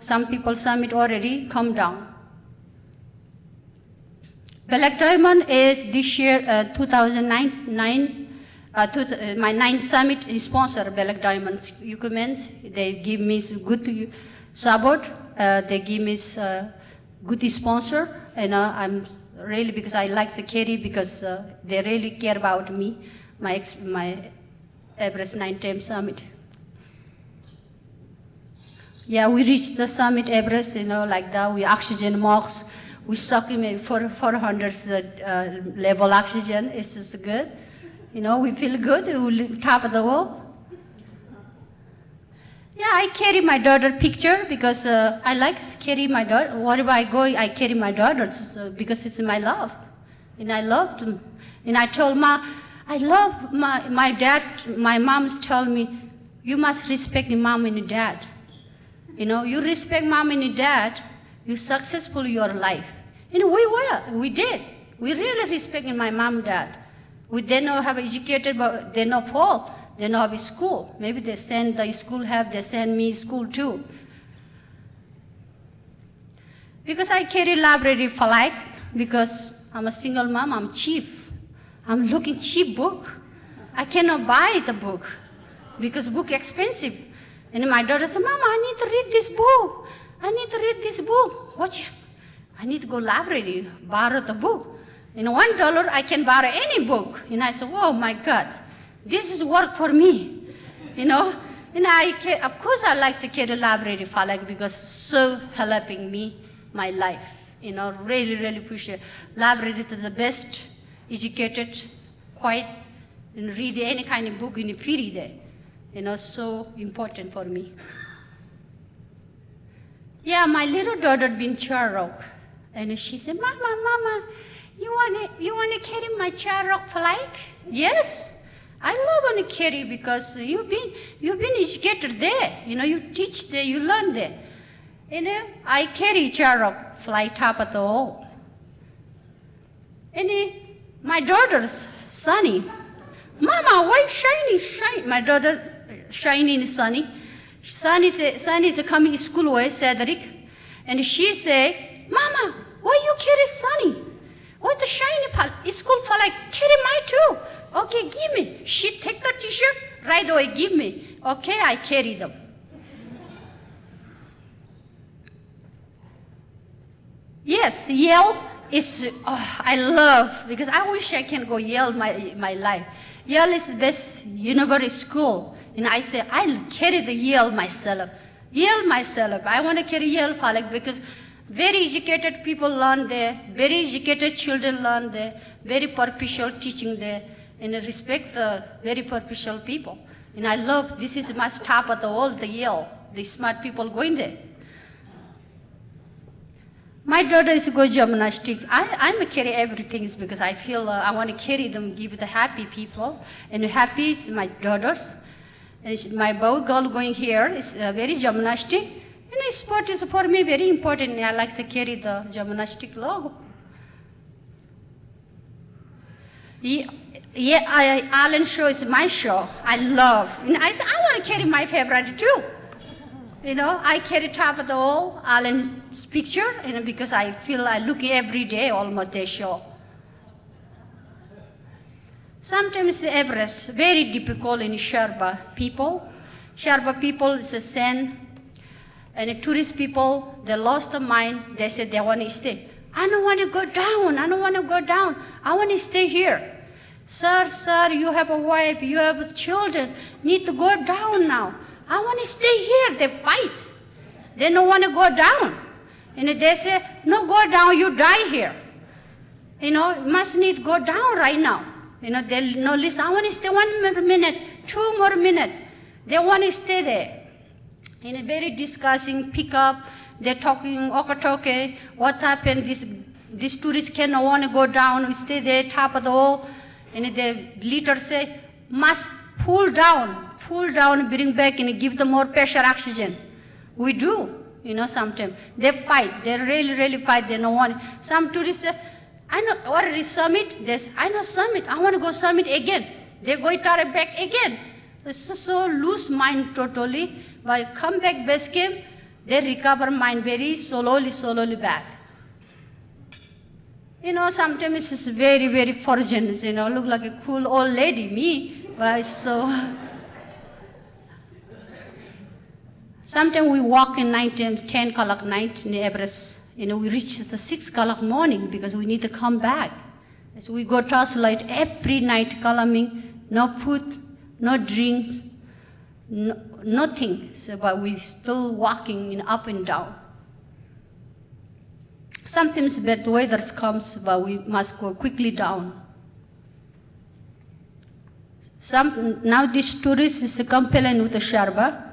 some people summit already, come down. Black Diamond is this year, 2009, my 9th summit sponsor Black Diamond equipment. They give me good support. They give me good sponsor. I'm really, because I like the carry, because they really care about me, my Everest 9th summit. Yeah, we reached the summit Everest, like that. We oxygen marks. We suck in for 400 level oxygen. It's just good. We feel good. We top of the wall. Yeah, I carry my daughter picture because I like to carry my daughter. Wherever I go, I carry my daughters because it's my love. I love them. I told Ma, I love my dad. My mom's told me, you must respect your mom and your dad. You respect mom and your dad, you successful in your life. We did. We really respect my mom and dad. We did not have educated, but they not fall. They not have school. Maybe they send the school they send me school too. Because I carry library flag, because I'm a single mom, I'm cheap. I'm looking cheap book. I cannot buy the book because book expensive. And my daughter said, Mama, I need to read this book. I need to read this book. I need to go library, borrow the book. $1 I can borrow any book. I said, oh my God, this is work for me. Of course I like to carry library flag because so helping me, my life. Really, really appreciate library to the best educated, quiet, and read any kind of book in a free day. So important for me. Yeah, my little daughter been chair rock, and she said, Mama, you want to carry my chair rock flag? Yes, I love to carry because you've been educated there. You teach there, you learn there. I carry chair rock flag top of the wall. My daughter's Sunny, Mama, why shiny? My daughter shiny and Sunny. Sunny is coming school way, Cedric, and she say, Mama, why you carry Sunny? Why the shiny school flag? Carry mine too. Okay, give me. She take the t-shirt right away. Give me. Okay, I carry them. Yes, Yale is, I love, because I wish I can go Yale my life. Yale is the best university school. And I say, I'll carry the Yale myself. I want to carry Yale flag because very educated people learn there, very educated children learn there, very purposeful teaching there, and I respect the very purposeful people. And I love, this is my top of all the Yale, the smart people going there. My daughter is go gymnastics. I'm carry everything is because I feel I want to carry them, give the happy people, and happy is my daughters. And my boy girl going here is very gymnastic. And sport is for me very important. I like to carry the gymnastic logo. Alan show is my show. I love. And I said, I want to carry my favorite too. I carry top of the wall, Alan's picture, because I feel I look every day almost they show. Sometimes Everest, very difficult in Sherpa people. Sherpa people is a sand, and the tourist people, they lost their mind, they said they want to stay. I don't want to go down. I don't want to go down. I want to stay here. Sir, you have a wife, you have children, need to go down now. I want to stay here. They fight. They don't want to go down. And they say, no, go down, you die here. You must need to go down right now. They'll no listen. I want to stay 1 more minute, 2 more minutes. They want to stay there. In a very discussing pickup, they're talking, okay, what happened? This tourist cannot want to go down. We stay there, top of the wall. And the leader say, must pull down, bring back and give them more pressure oxygen. We do, sometimes. They fight, they really fight, they don't want it. Some tourists say, I know already summit, they say, I know summit, I want to go summit again. They go back again. This is so loose mind totally. By come back base camp, they recover mind very slowly back. Sometimes it's just very fortunate, look like a cool old lady, me, but so. Sometimes we walk in night, 10 o'clock night in Everest, we reach the 6 o'clock morning because we need to come back. So we go translate every night climbing, no food, no drinks, nothing, but we still walking up and down. Sometimes bad weather comes, but we must go quickly down. Now this tourist is complaining with the Sherpa.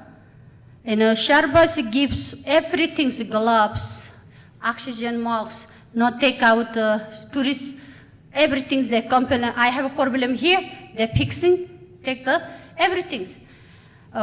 And Sherpa gives everything, gloves, oxygen masks, not take out tourists, everything they complain. I have a problem here, they're fixing, take the everything.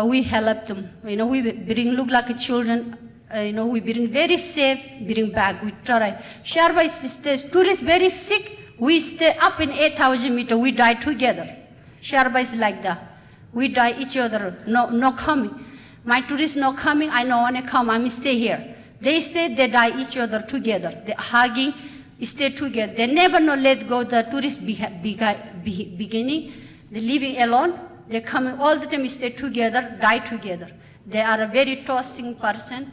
We help them. We bring, look like children. We bring very safe, bring back. We try. Sherpa is tourists very sick. We stay up in 8,000 meters. We die together. Sherpa is like that. We die each other. No coming. My tourists not coming. I don't want to come. I'm stay here. They stay. They die each other together. They hugging, stay together. They never let go. The tourists beginning. They living alone. They come all the time. Stay together. Die together. They are a very trusting person.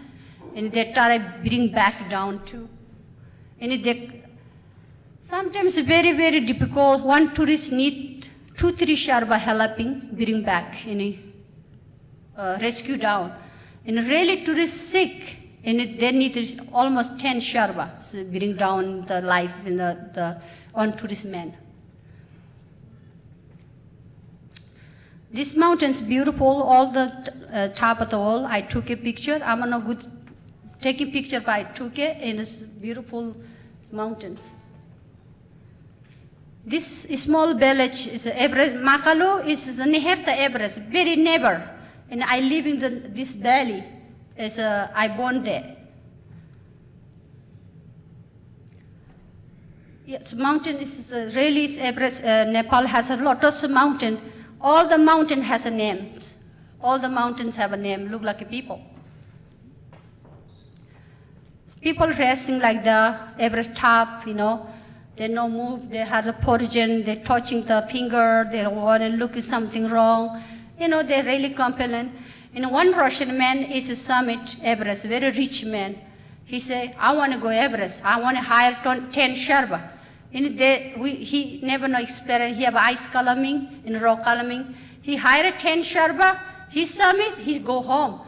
And they try to bring back down too. And they sometimes very difficult. One tourist need 2-3 Sherpa helping bring back, rescue down. And really tourists sick, and they need almost 10 Sherpa to bring down the life in the one tourist man. This mountain's beautiful. All the top of the wall. I took a picture. I'm not good. Taking picture by Tuke in this beautiful mountains. This small village is Everest. Makalu is the near the Everest, very neighbor. And I live in this valley. I born there. Yes, mountain is really Everest. Nepal has a lot of mountain. All the mountain has a name. All the mountains have a name. Look like a people. People resting like the Everest top, they no move, they have a poison, they're touching the finger, they want to look at something wrong. They really complain. One Russian man is a summit Everest, very rich man. He say, I want to go Everest, I want to hire 10 Sherpa. He never no experience, he have ice climbing and rock climbing. He hired 10 Sherpa, he summit, he go home.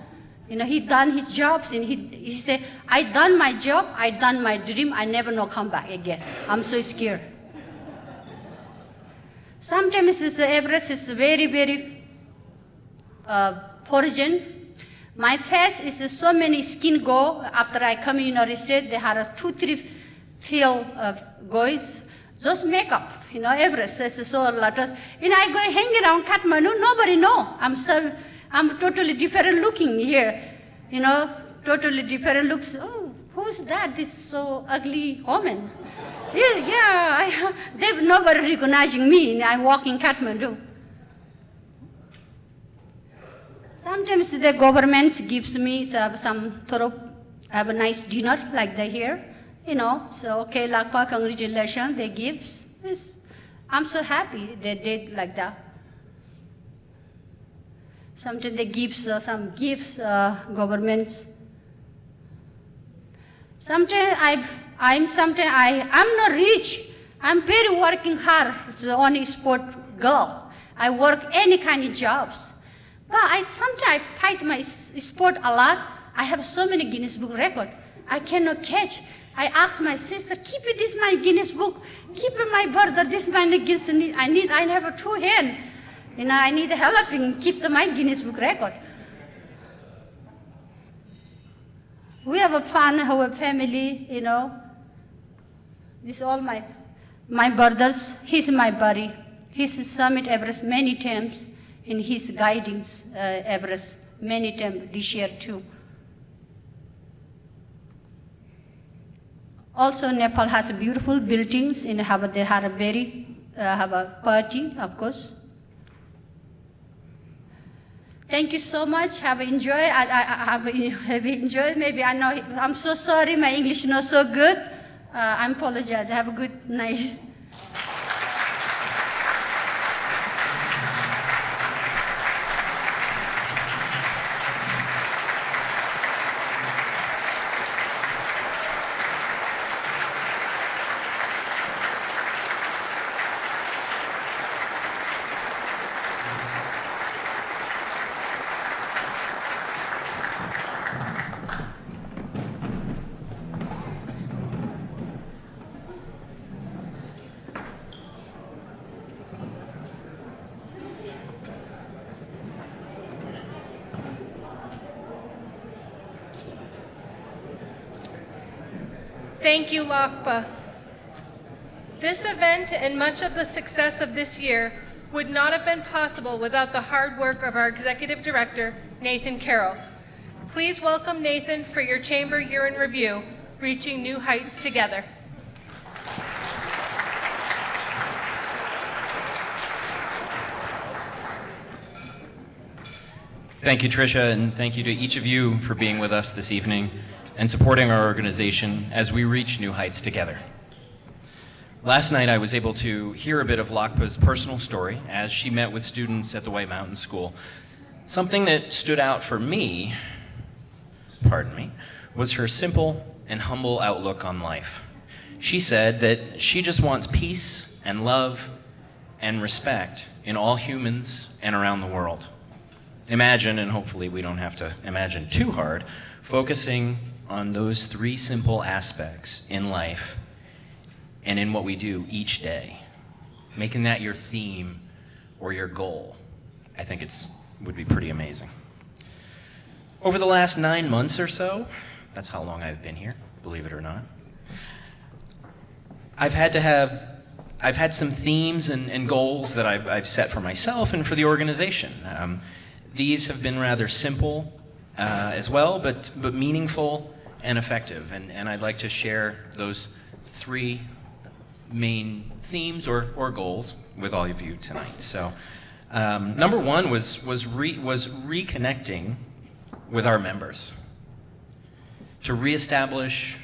He done his jobs, and he said, I done my job, I done my dream, I never no come back again. I'm so scared. Sometimes Everest is very poison. My face is so many skin go. After I come in United States, they had a 2-3 feel of guys. Just makeup, Everest is so a lot of. I go hang around Kathmandu, nobody know. I'm totally different looking here, totally different looks. Oh, who's that? This so ugly woman. They've never recognizing me. I walk in Kathmandu. Sometimes the government gives me some have a nice dinner like they here, So okay, Lakpa, congratulations, they give. I'm so happy they did like that. Sometimes they give some gifts, governments. I'm not rich. I'm very working hard. It's the only sport girl. I work any kind of jobs. But sometimes I fight my sport a lot. I have so many Guinness Book record. I cannot catch. I ask my sister, keep it, this my Guinness Book. Keep it, my brother, this my Guinness. I have a 2 hand. I need help in keep my Guinness Book record. We have a fun, have a family, This all my brothers. He's my buddy. He's summit Everest many times, and he's guiding Everest many times this year too. Also, Nepal has beautiful buildings, and they have a party, of course. Thank you so much. Have enjoyed. Have enjoyed. Maybe I know. I'm so sorry. My English not so good. I apologize. Have a good night. Thank you, Lakpa. This event and much of the success of this year would not have been possible without the hard work of our Executive Director, Nathan Carroll. Please welcome Nathan for your Chamber Year in Review, Reaching New Heights Together. Thank you, Tricia, and thank you to each of you for being with us this evening and supporting our organization as we reach new heights together. Last night, I was able to hear a bit of Lakpa's personal story as she met with students at the White Mountain School. Something that stood out for me, was her simple and humble outlook on life. She said that she just wants peace and love and respect in all humans and around the world. Imagine, and hopefully we don't have to imagine too hard, focusing on those 3 simple aspects in life and in what we do each day, making that your theme or your goal. I think would be pretty amazing. Over the last 9 months or so, that's how long I've been here, believe it or not, I've had some themes and goals that I've set for myself and for the organization. These have been rather simple as well, but meaningful and effective. And I'd like to share those 3 main themes or goals with all of you tonight. So, number 1 was reconnecting with our members, to reestablish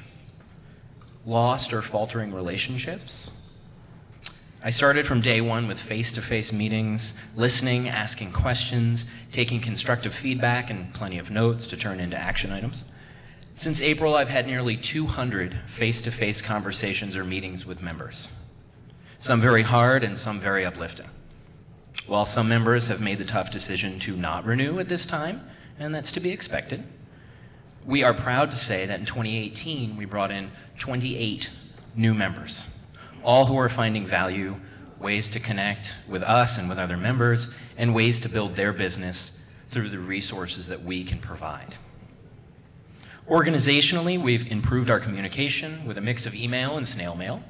lost or faltering relationships. I started from day 1 with face-to-face meetings, listening, asking questions, taking constructive feedback, and plenty of notes to turn into action items. Since April, I've had nearly 200 face-to-face conversations or meetings with members, some very hard and some very uplifting. While some members have made the tough decision to not renew at this time, and that's to be expected, we are proud to say that in 2018, we brought in 28 new members, all who are finding value, ways to connect with us and with other members, and ways to build their business through the resources that we can provide. Organizationally, we've improved our communication with a mix of email and snail mail,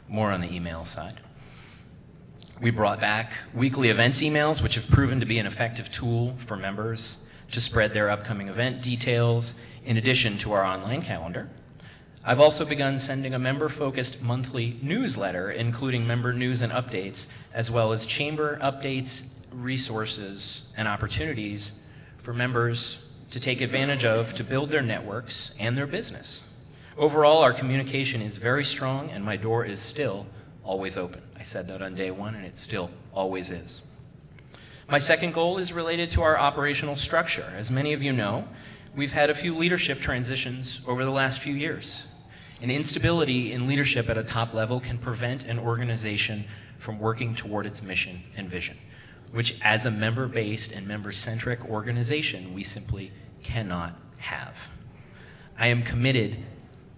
more on the email side. We brought back weekly events emails, which have proven to be an effective tool for members to spread their upcoming event details, in addition to our online calendar. I've also begun sending a member-focused monthly newsletter, including member news and updates, as well as chamber updates, resources, and opportunities for members to take advantage of to build their networks and their business. Overall, our communication is very strong, and my door is still always open. I said that on day 1, and it still always is. My second goal is related to our operational structure. As many of you know, we've had a few leadership transitions over the last few years. And instability in leadership at a top level can prevent an organization from working toward its mission and vision, which as a member-based and member-centric organization, we simply cannot have. I am committed,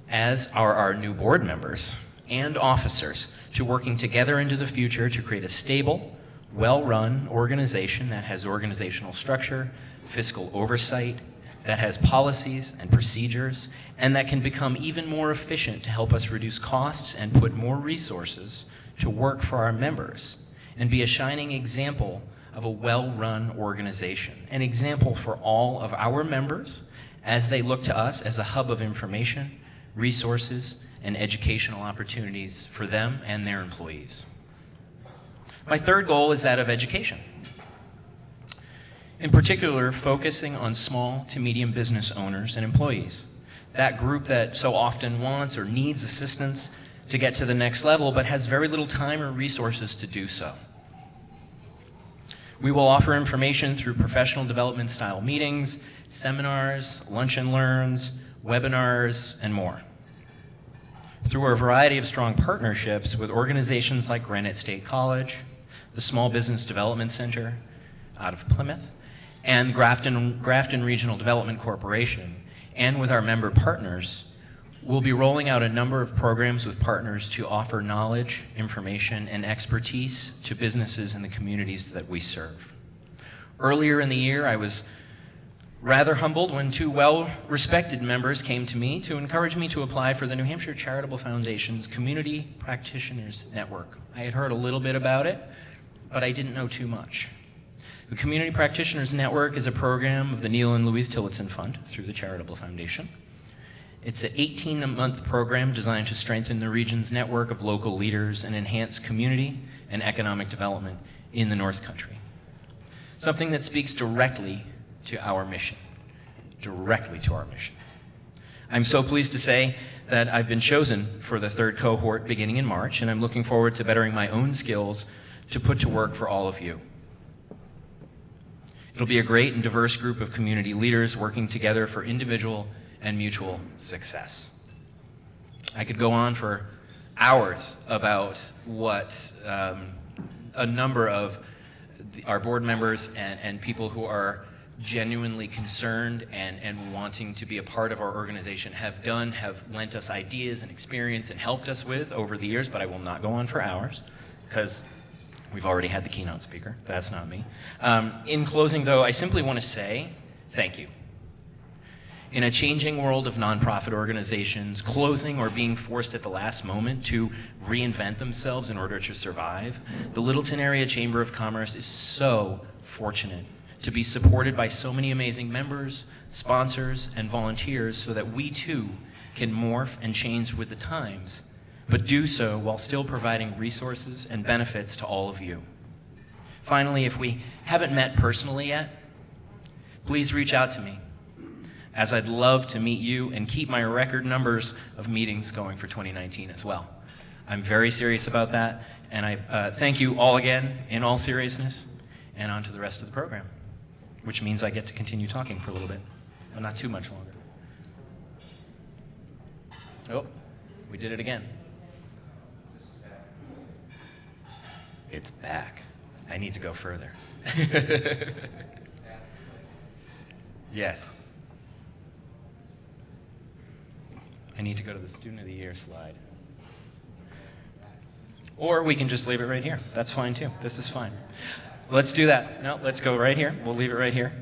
as are our new board members and officers, to working together into the future to create a stable, well-run organization that has organizational structure, fiscal oversight, that has policies and procedures, and that can become even more efficient to help us reduce costs and put more resources to work for our members, and be a shining example of a well-run organization, an example for all of our members as they look to us as a hub of information, resources, and educational opportunities for them and their employees. My third goal is that of education. In particular, focusing on small to medium business owners and employees, that group that so often wants or needs assistance to get to the next level, but has very little time or resources to do so. We will offer information through professional development style meetings, seminars, lunch and learns, webinars, and more. Through a variety of strong partnerships with organizations like Granite State College, the Small Business Development Center out of Plymouth, and Grafton Regional Development Corporation, and with our member partners, we'll be rolling out a number of programs with partners to offer knowledge, information, and expertise to businesses in the communities that we serve. Earlier in the year, I was rather humbled when two well-respected members came to me to encourage me to apply for the New Hampshire Charitable Foundation's Community Practitioners Network. I had heard a little bit about it, but I didn't know too much. The Community Practitioners Network is a program of the Neil and Louise Tillotson Fund through the Charitable Foundation. It's an 18-month program designed to strengthen the region's network of local leaders and enhance community and economic development in the North Country. Something that speaks directly to our mission, I'm so pleased to say that I've been chosen for the third cohort beginning in March, and I'm looking forward to bettering my own skills to put to work for all of you. It'll be a great and diverse group of community leaders working together for individual and mutual success. I could go on for hours about what a number of our board members and people who are genuinely concerned and wanting to be a part of our organization have done, have lent us ideas and experience and helped us with over the years, but I will not go on for hours because we've already had the keynote speaker. That's not me. In closing, though, I simply want to say thank you. In a changing world of nonprofit organizations closing or being forced at the last moment to reinvent themselves in order to survive, the Littleton Area Chamber of Commerce is so fortunate to be supported by so many amazing members, sponsors, and volunteers so that we too can morph and change with the times, but do so while still providing resources and benefits to all of you. Finally, if we haven't met personally yet, please reach out to me, as I'd love to meet you and keep my record numbers of meetings going for 2019 as well. I'm very serious about that, and I thank you all again in all seriousness, and on to the rest of the program, which means I get to continue talking for a little bit, but not too much longer. Oh, we did it again. It's back. I need to go further. Yes. I need to go to the Student of the Year slide. Or we can just leave it right here. That's fine too. This is fine. Let's do that. No, let's go right here. We'll leave it right here.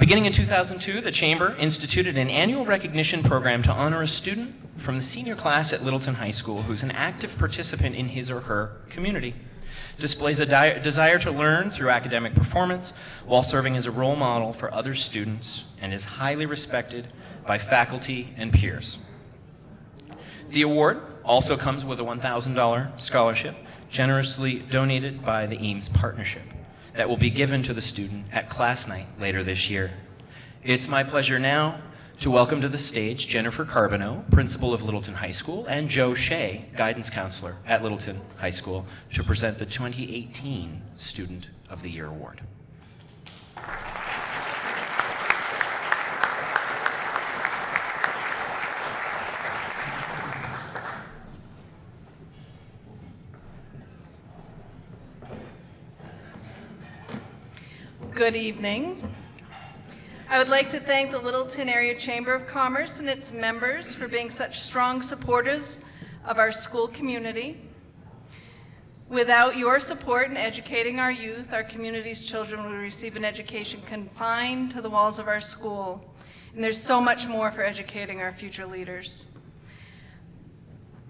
Beginning in 2002, the Chamber instituted an annual recognition program to honor a student from the senior class at Littleton High School who's an active participant in his or her community, displays a desire to learn through academic performance while serving as a role model for other students, and is highly respected by faculty and peers. The award also comes with a $1,000 scholarship generously donated by the Eames Partnership that will be given to the student at class night later this year. It's my pleasure now to welcome to the stage Jennifer Carbonneau, principal of Littleton High School, and Joe Shea, guidance counselor at Littleton High School, to present the 2018 Student of the Year Award. Good evening. I would like to thank the Littleton Area Chamber of Commerce and its members for being such strong supporters of our school community. Without your support in educating our youth, our community's children would receive an education confined to the walls of our school. And there's so much more for educating our future leaders.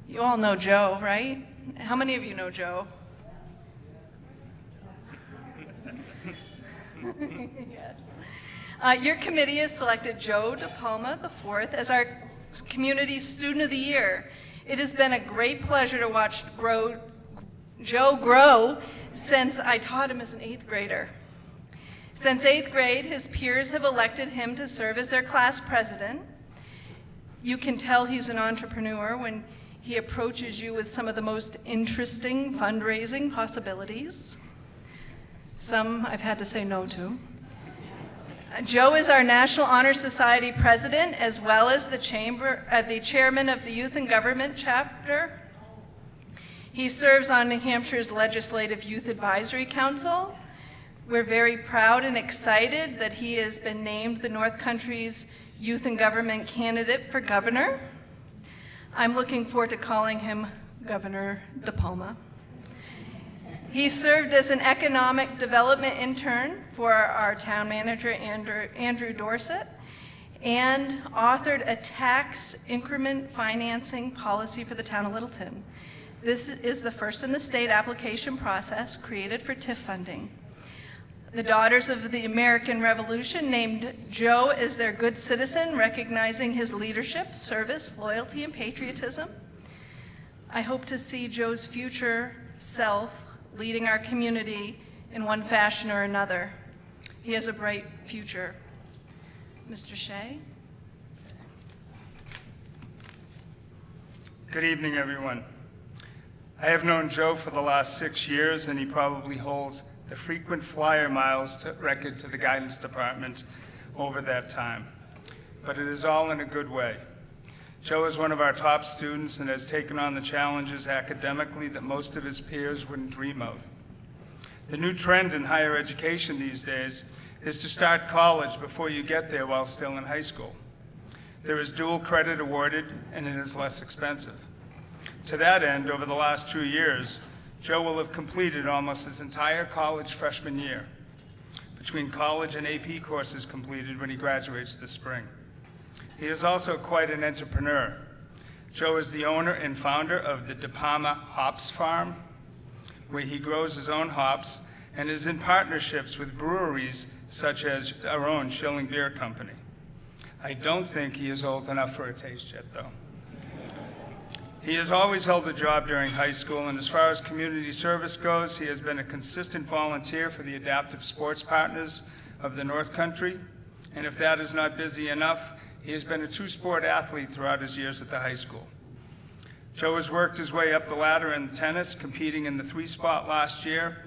You all know Joe, right? How many of you know Joe? Yes. Your committee has selected Joe DePalma IV as our community's Student of the Year. It has been a great pleasure to watch Joe grow since I taught him as an 8th grader. Since 8th grade, his peers have elected him to serve as their class president. You can tell he's an entrepreneur when he approaches you with some of the most interesting fundraising possibilities. Some I've had to say no to. Joe is our National Honor Society president, as well as the chairman of the Youth and Government chapter. He serves on New Hampshire's Legislative Youth Advisory Council. We're very proud and excited that he has been named the North Country's Youth and Government candidate for governor. I'm looking forward to calling him Governor DePalma. He served as an economic development intern for our town manager, Andrew Dorset, and authored a tax increment financing policy for the town of Littleton. This is the first in the state application process created for TIF funding. The Daughters of the American Revolution named Joe as their good citizen, recognizing his leadership, service, loyalty, and patriotism. I hope to see Joe's future self leading our community in one fashion or another. He has a bright future. Mr. Shea? Good evening, everyone. I have known Joe for the last 6 years, and he probably holds the frequent flyer miles record to the guidance department over that time. But it is all in a good way. Joe is one of our top students and has taken on the challenges academically that most of his peers wouldn't dream of. The new trend in higher education these days is to start college before you get there while still in high school. There is dual credit awarded, and it is less expensive. To that end, over the last 2 years, Joe will have completed almost his entire college freshman year, between college and AP courses completed when he graduates this spring. He is also quite an entrepreneur. Joe is the owner and founder of the DePalma Hops Farm, where he grows his own hops and is in partnerships with breweries such as our own Schilling Beer Company. I don't think he is old enough for a taste yet, though. He has always held a job during high school, and as far as community service goes, he has been a consistent volunteer for the Adaptive Sports Partners of the North Country, and if that is not busy enough, he has been a two-sport athlete throughout his years at the high school. Joe has worked his way up the ladder in tennis, competing in the 3-spot last year,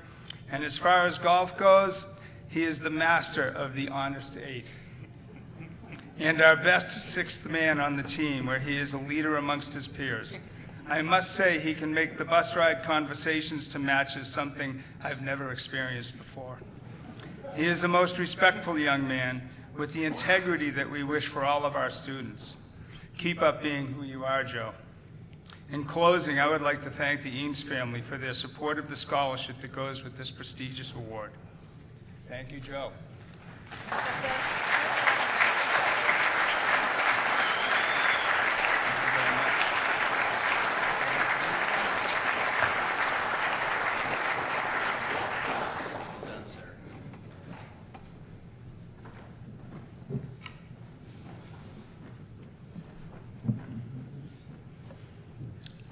and as far as golf goes, he is the master of the honest 8. And our best 6th man on the team, where he is a leader amongst his peers. I must say he can make the bus ride conversations to matches something I've never experienced before. He is a most respectful young man with the integrity that we wish for all of our students. Keep up being who you are, Joe. In closing, I would like to thank the Eames family for their support of the scholarship that goes with this prestigious award. Thank you, Joe.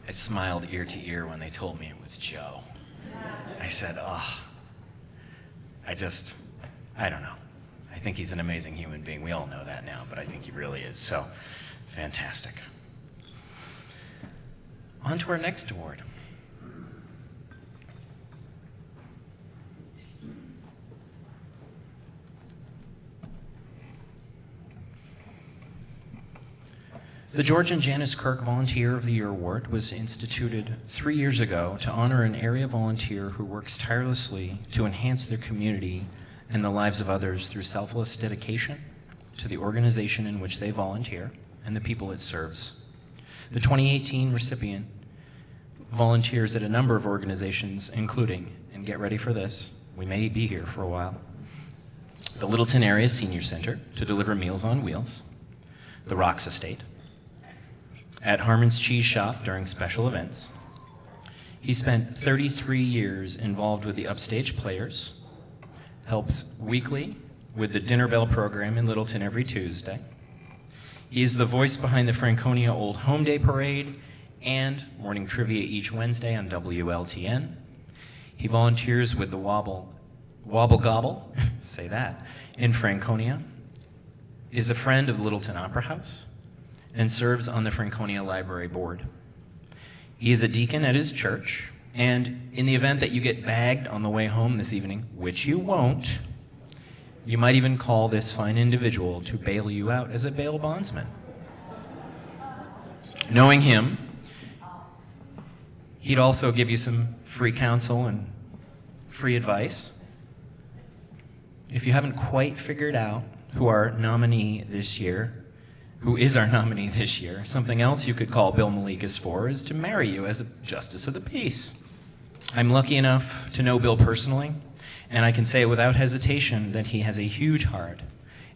I smiled ear to ear when they told me it was Joe. I said, oh, I don't know. I think he's an amazing human being. We all know that now, but I think he really is. So, fantastic. On to our next award. The George and Janice Kirk Volunteer of the Year Award was instituted 3 years ago to honor an area volunteer who works tirelessly to enhance their community and the lives of others through selfless dedication to the organization in which they volunteer and the people it serves. The 2018 recipient volunteers at a number of organizations, including, and get ready for this, we may be here for a while, the Littleton Area Senior Center to deliver Meals on Wheels, the Rocks Estate, at Harmon's Cheese Shop during special events. He spent 33 years involved with the Upstage Players, helps weekly with the Dinner Bell program in Littleton every Tuesday. He is the voice behind the Franconia Old Home Day Parade and morning trivia each Wednesday on WLTN. He volunteers with the Wobble Gobble, say that, in Franconia, is a friend of Littleton Opera House, and serves on the Franconia Library Board. He is a deacon at his church, and in the event that you get bagged on the way home this evening, which you won't, you might even call this fine individual to bail you out as a bail bondsman. Knowing him, he'd also give you some free counsel and free advice. If you haven't quite figured out who is our nominee this year, something else you could call Bill Malikas for is to marry you as a justice of the peace. I'm lucky enough to know Bill personally, and I can say without hesitation that he has a huge heart,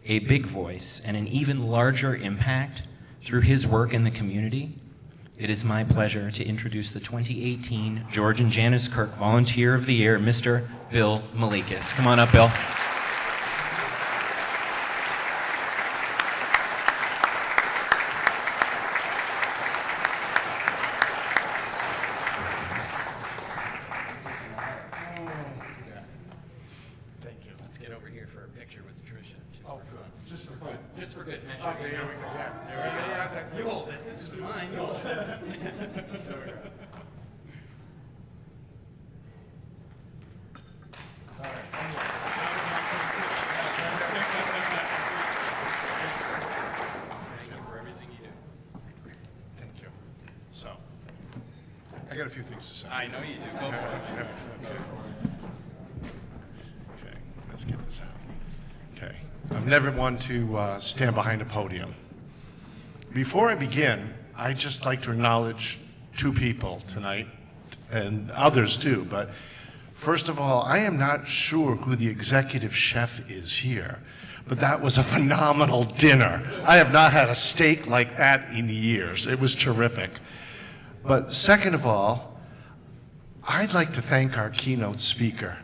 a big voice, and an even larger impact through his work in the community. It is my pleasure to introduce the 2018 George and Janice Kirk Volunteer of the Year, Mr. Bill Malikas. Come on up, Bill. Just for good measure. Okay, here we go. Yeah. You hold this. This is mine. You hold this. Thank you for everything you do. Thank you. So, I got a few things to say. I know you do. Go for it. Okay, let's get this out. Okay. I'm never one to stand behind a podium. Before I begin, I'd just like to acknowledge two people tonight, and others too, but first of all, I am not sure who the executive chef is here, but that was a phenomenal dinner. I have not had a steak like that in years. It was terrific. But second of all, I'd like to thank our keynote speaker.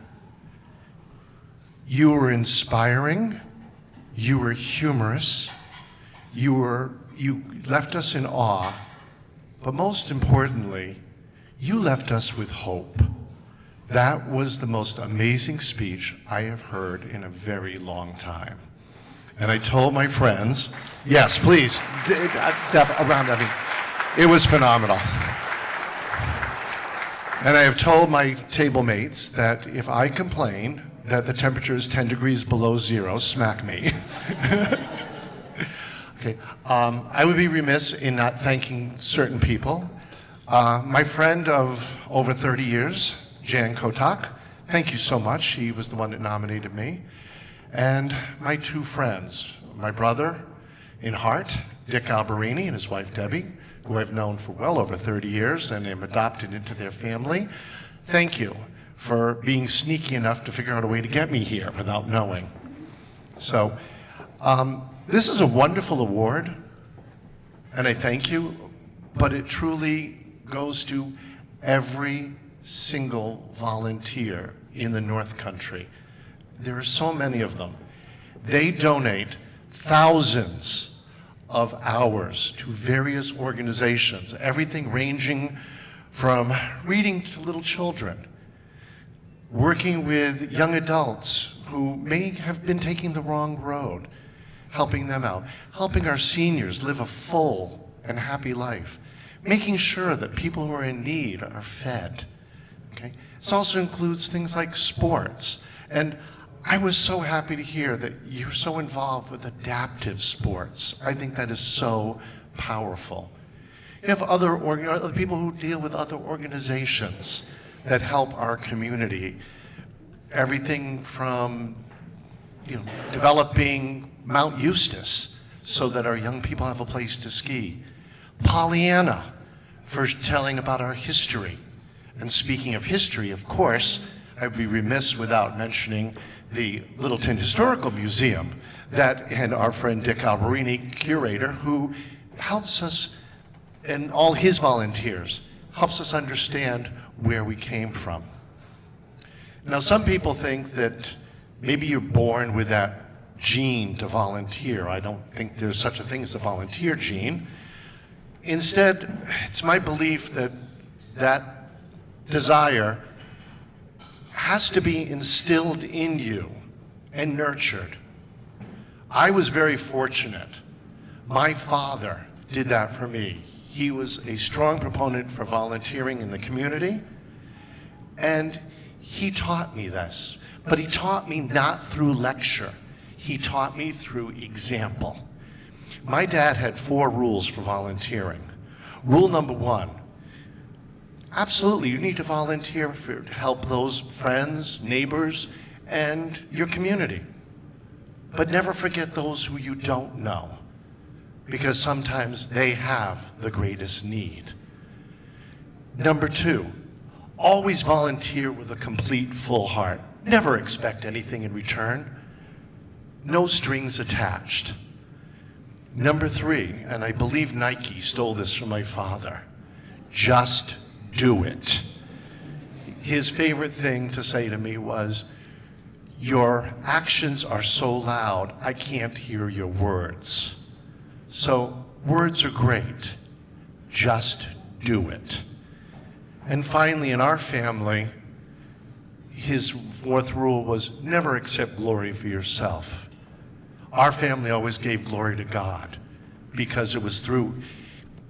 You were inspiring. You were humorous, you left us in awe, but most importantly, you left us with hope. That was the most amazing speech I have heard in a very long time. And I told my friends, yes, please, it was phenomenal. And I have told my table mates that if I complain that the temperature is 10 degrees below zero, smack me. Okay, I would be remiss in not thanking certain people. My friend of over 30 years, Jan Kotak, thank you so much. She was the one that nominated me. And my two friends, my brother in heart, Dick Alberini, and his wife Debbie, who I've known for well over 30 years and am adopted into their family. Thank you for being sneaky enough to figure out a way to get me here without knowing. So this is a wonderful award, and I thank you, but it truly goes to every single volunteer in the North Country. There are so many of them. They donate thousands of hours to various organizations, everything ranging from reading to little children, working with young adults who may have been taking the wrong road, helping them out, helping our seniors live a full and happy life, making sure that people who are in need are fed. Okay? This also includes things like sports. And I was so happy to hear that you're so involved with adaptive sports. I think that is so powerful. You have other people who deal with other organizations that help our community. Everything from developing Mount Eustis so that our young people have a place to ski. Pollyanna for telling about our history. And speaking of history, of course, I'd be remiss without mentioning the Littleton Historical Museum and our friend Dick Alberini, curator, who helps us, and all his volunteers, helps us understand where we came from. Now, some people think that maybe you're born with that gene to volunteer. I don't think there's such a thing as a volunteer gene. Instead, it's my belief that that desire has to be instilled in you and nurtured. I was very fortunate. My father did that for me. He was a strong proponent for volunteering in the community, and he taught me this. But he taught me not through lecture. He taught me through example. My dad had 4 rules for volunteering. Rule number 1, absolutely, you need to volunteer to help those friends, neighbors, and your community. But never forget those who you don't know, because sometimes they have the greatest need. Number 2, always volunteer with a complete, full heart. Never expect anything in return. No strings attached. Number 3, and I believe Nike stole this from my father, just do it. His favorite thing to say to me was, your actions are so loud, I can't hear your words. So words are great, just do it. And finally, in our family, his 4th rule was never accept glory for yourself. Our family always gave glory to God because it was through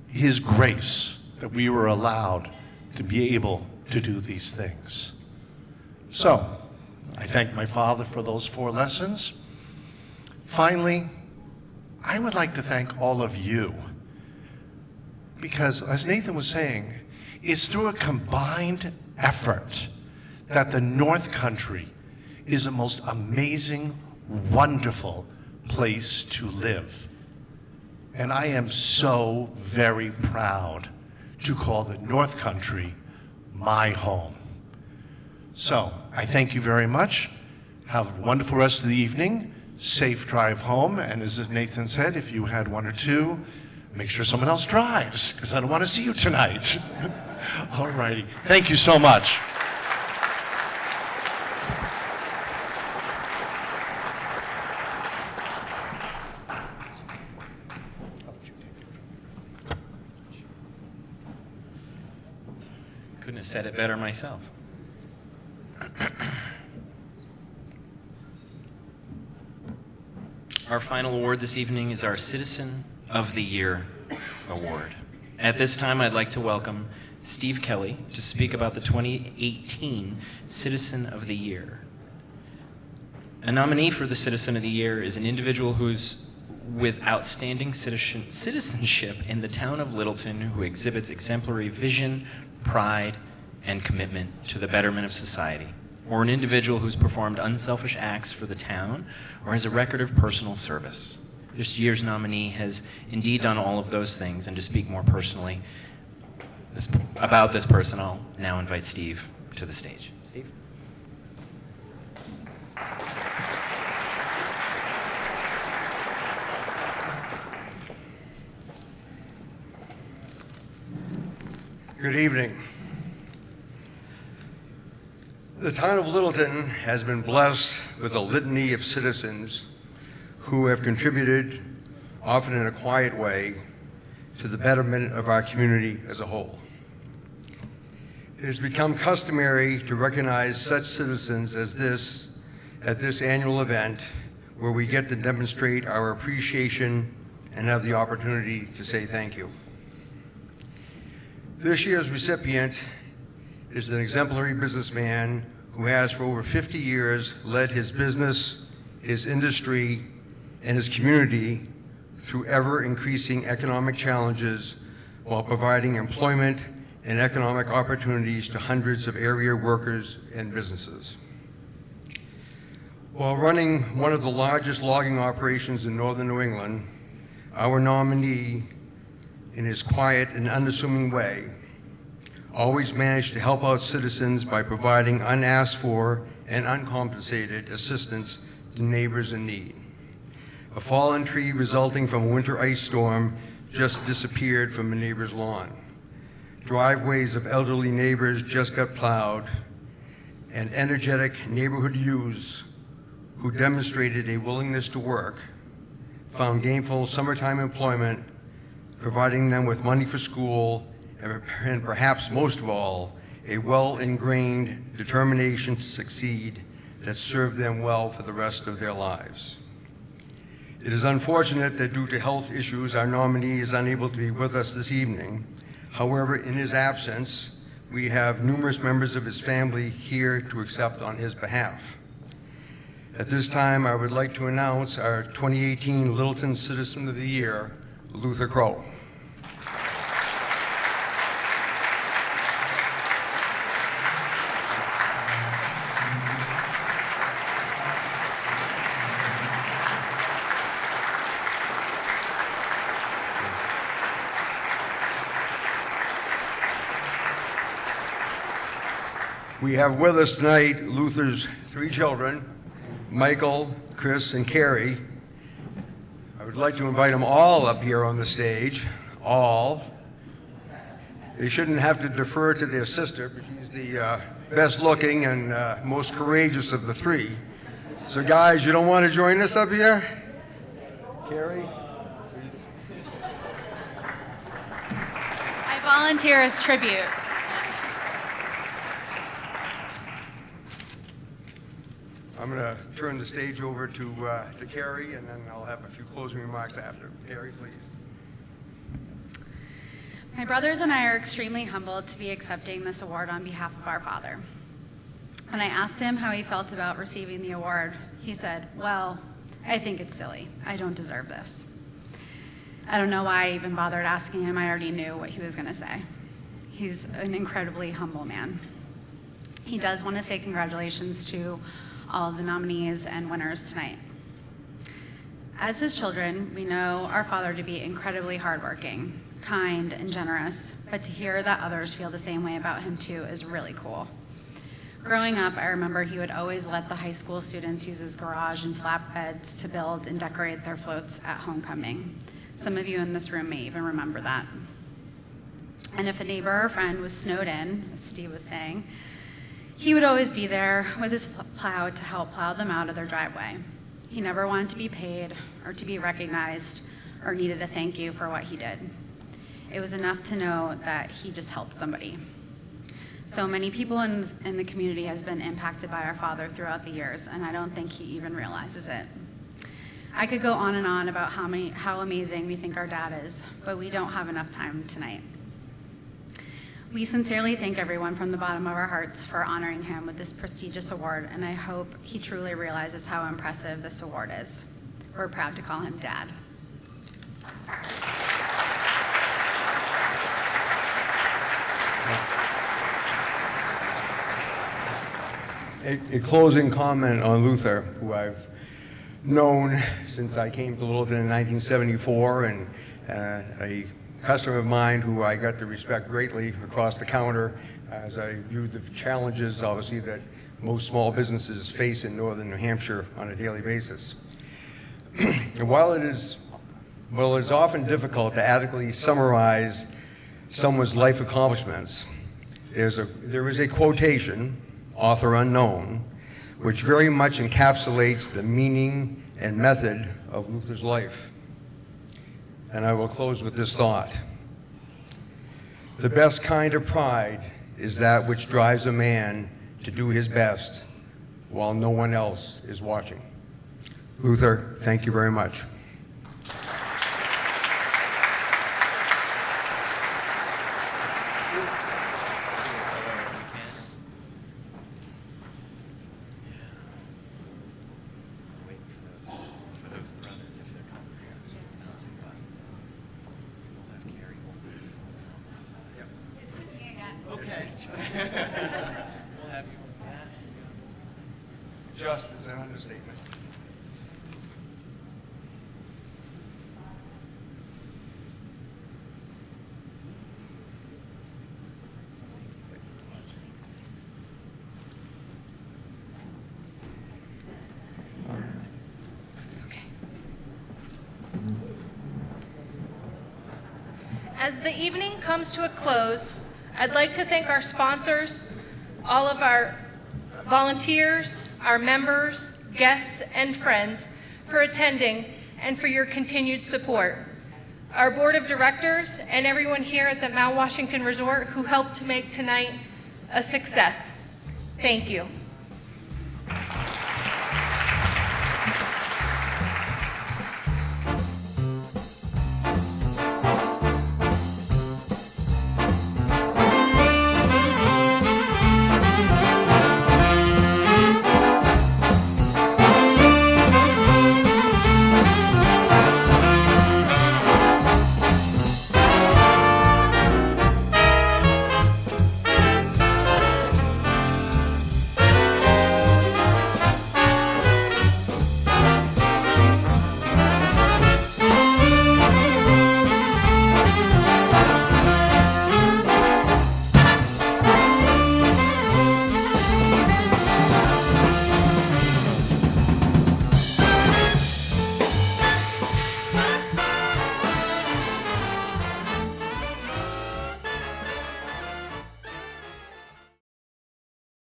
his grace that we were allowed to be able to do these things. So, I thank my father for those 4 lessons. Finally, I would like to thank all of you because, as Nathan was saying, it's through a combined effort that the North Country is the most amazing, wonderful place to live. And I am so very proud to call the North Country my home. So, I thank you very much. Have a wonderful rest of the evening. Safe drive home. And as Nathan said, if you had 1 or 2, make sure someone else drives, because I don't want to see you tonight. All righty. Thank you so much. Couldn't have said it better myself. Our final award this evening is our Citizen of the Year Award. At this time, I'd like to welcome Steve Kelly to speak about the 2018 Citizen of the Year. A nominee for the Citizen of the Year is an individual who's with outstanding citizenship in the town of Littleton, who exhibits exemplary vision, pride, and commitment to the betterment of society, or an individual who's performed unselfish acts for the town, or has a record of personal service. This year's nominee has indeed done all of those things, and to speak more personally about this person, I'll now invite Steve to the stage. Steve? Good evening. The town of Littleton has been blessed with a litany of citizens who have contributed, often in a quiet way, to the betterment of our community as a whole. It has become customary to recognize such citizens as this at this annual event, where we get to demonstrate our appreciation and have the opportunity to say thank you. This year's recipient is an exemplary businessman who has for over 50 years led his business, his industry, and his community through ever-increasing economic challenges while providing employment and economic opportunities to hundreds of area workers and businesses. While running one of the largest logging operations in northern New England, our nominee, in his quiet and unassuming way, always managed to help out citizens by providing unasked for and uncompensated assistance to neighbors in need. A fallen tree resulting from a winter ice storm just disappeared from a neighbor's lawn. Driveways of elderly neighbors just got plowed, and energetic neighborhood youths who demonstrated a willingness to work found gainful summertime employment, providing them with money for school, and perhaps most of all, a well-ingrained determination to succeed that served them well for the rest of their lives. It is unfortunate that due to health issues, our nominee is unable to be with us this evening. However, in his absence, we have numerous members of his family here to accept on his behalf. At this time, I would like to announce our 2018 Littleton Citizen of the Year, Luther Crow. We have with us tonight Luther's 3 children, Michael, Chris, and Carrie. I would like to invite them all up here on the stage, all. They shouldn't have to defer to their sister, but she's the best looking and most courageous of the 3. So guys, you don't want to join us up here? Carrie? I volunteer as tribute. I'm going to turn the stage over to Carrie, and then I'll have a few closing remarks after. Carrie, please. My brothers and I are extremely humbled to be accepting this award on behalf of our father. When I asked him how he felt about receiving the award, he said, "Well, I think it's silly. I don't deserve this." I don't know why I even bothered asking him. I already knew what he was going to say. He's an incredibly humble man. He does want to say congratulations to all of the nominees and winners tonight. As his children, we know our father to be incredibly hardworking, kind, and generous, but to hear that others feel the same way about him too is really cool. Growing up, I remember he would always let the high school students use his garage and flatbeds to build and decorate their floats at homecoming. Some of you in this room may even remember that. And if a neighbor or friend was snowed in, as Steve was saying, he would always be there with his plow to help plow them out of their driveway. He never wanted to be paid or to be recognized or needed a thank you for what he did. It was enough to know that he just helped somebody. So many people in the community has been impacted by our father throughout the years, and I don't think he even realizes it. I could go on and on about how amazing we think our dad is, but we don't have enough time tonight. We sincerely thank everyone from the bottom of our hearts for honoring him with this prestigious award, and I hope he truly realizes how impressive this award is. We're proud to call him Dad. A closing comment on Luther, who I've known since I came to Littleton in 1974, and a customer of mine who I got to respect greatly across the counter as I viewed the challenges, obviously, that most small businesses face in northern New Hampshire on a daily basis. And while it is often difficult to adequately summarize someone's life accomplishments, there is a quotation, author unknown, which very much encapsulates the meaning and method of Luther's life. And I will close with this thought. The best kind of pride is that which drives a man to do his best while no one else is watching. Luther, thank you very much. statement. As the evening comes to a close, I'd like to thank our sponsors, all of our volunteers, our members, guests, and friends for attending and for your continued support. Our board of directors and everyone here at the Mount Washington Resort who helped to make tonight a success. Thank you.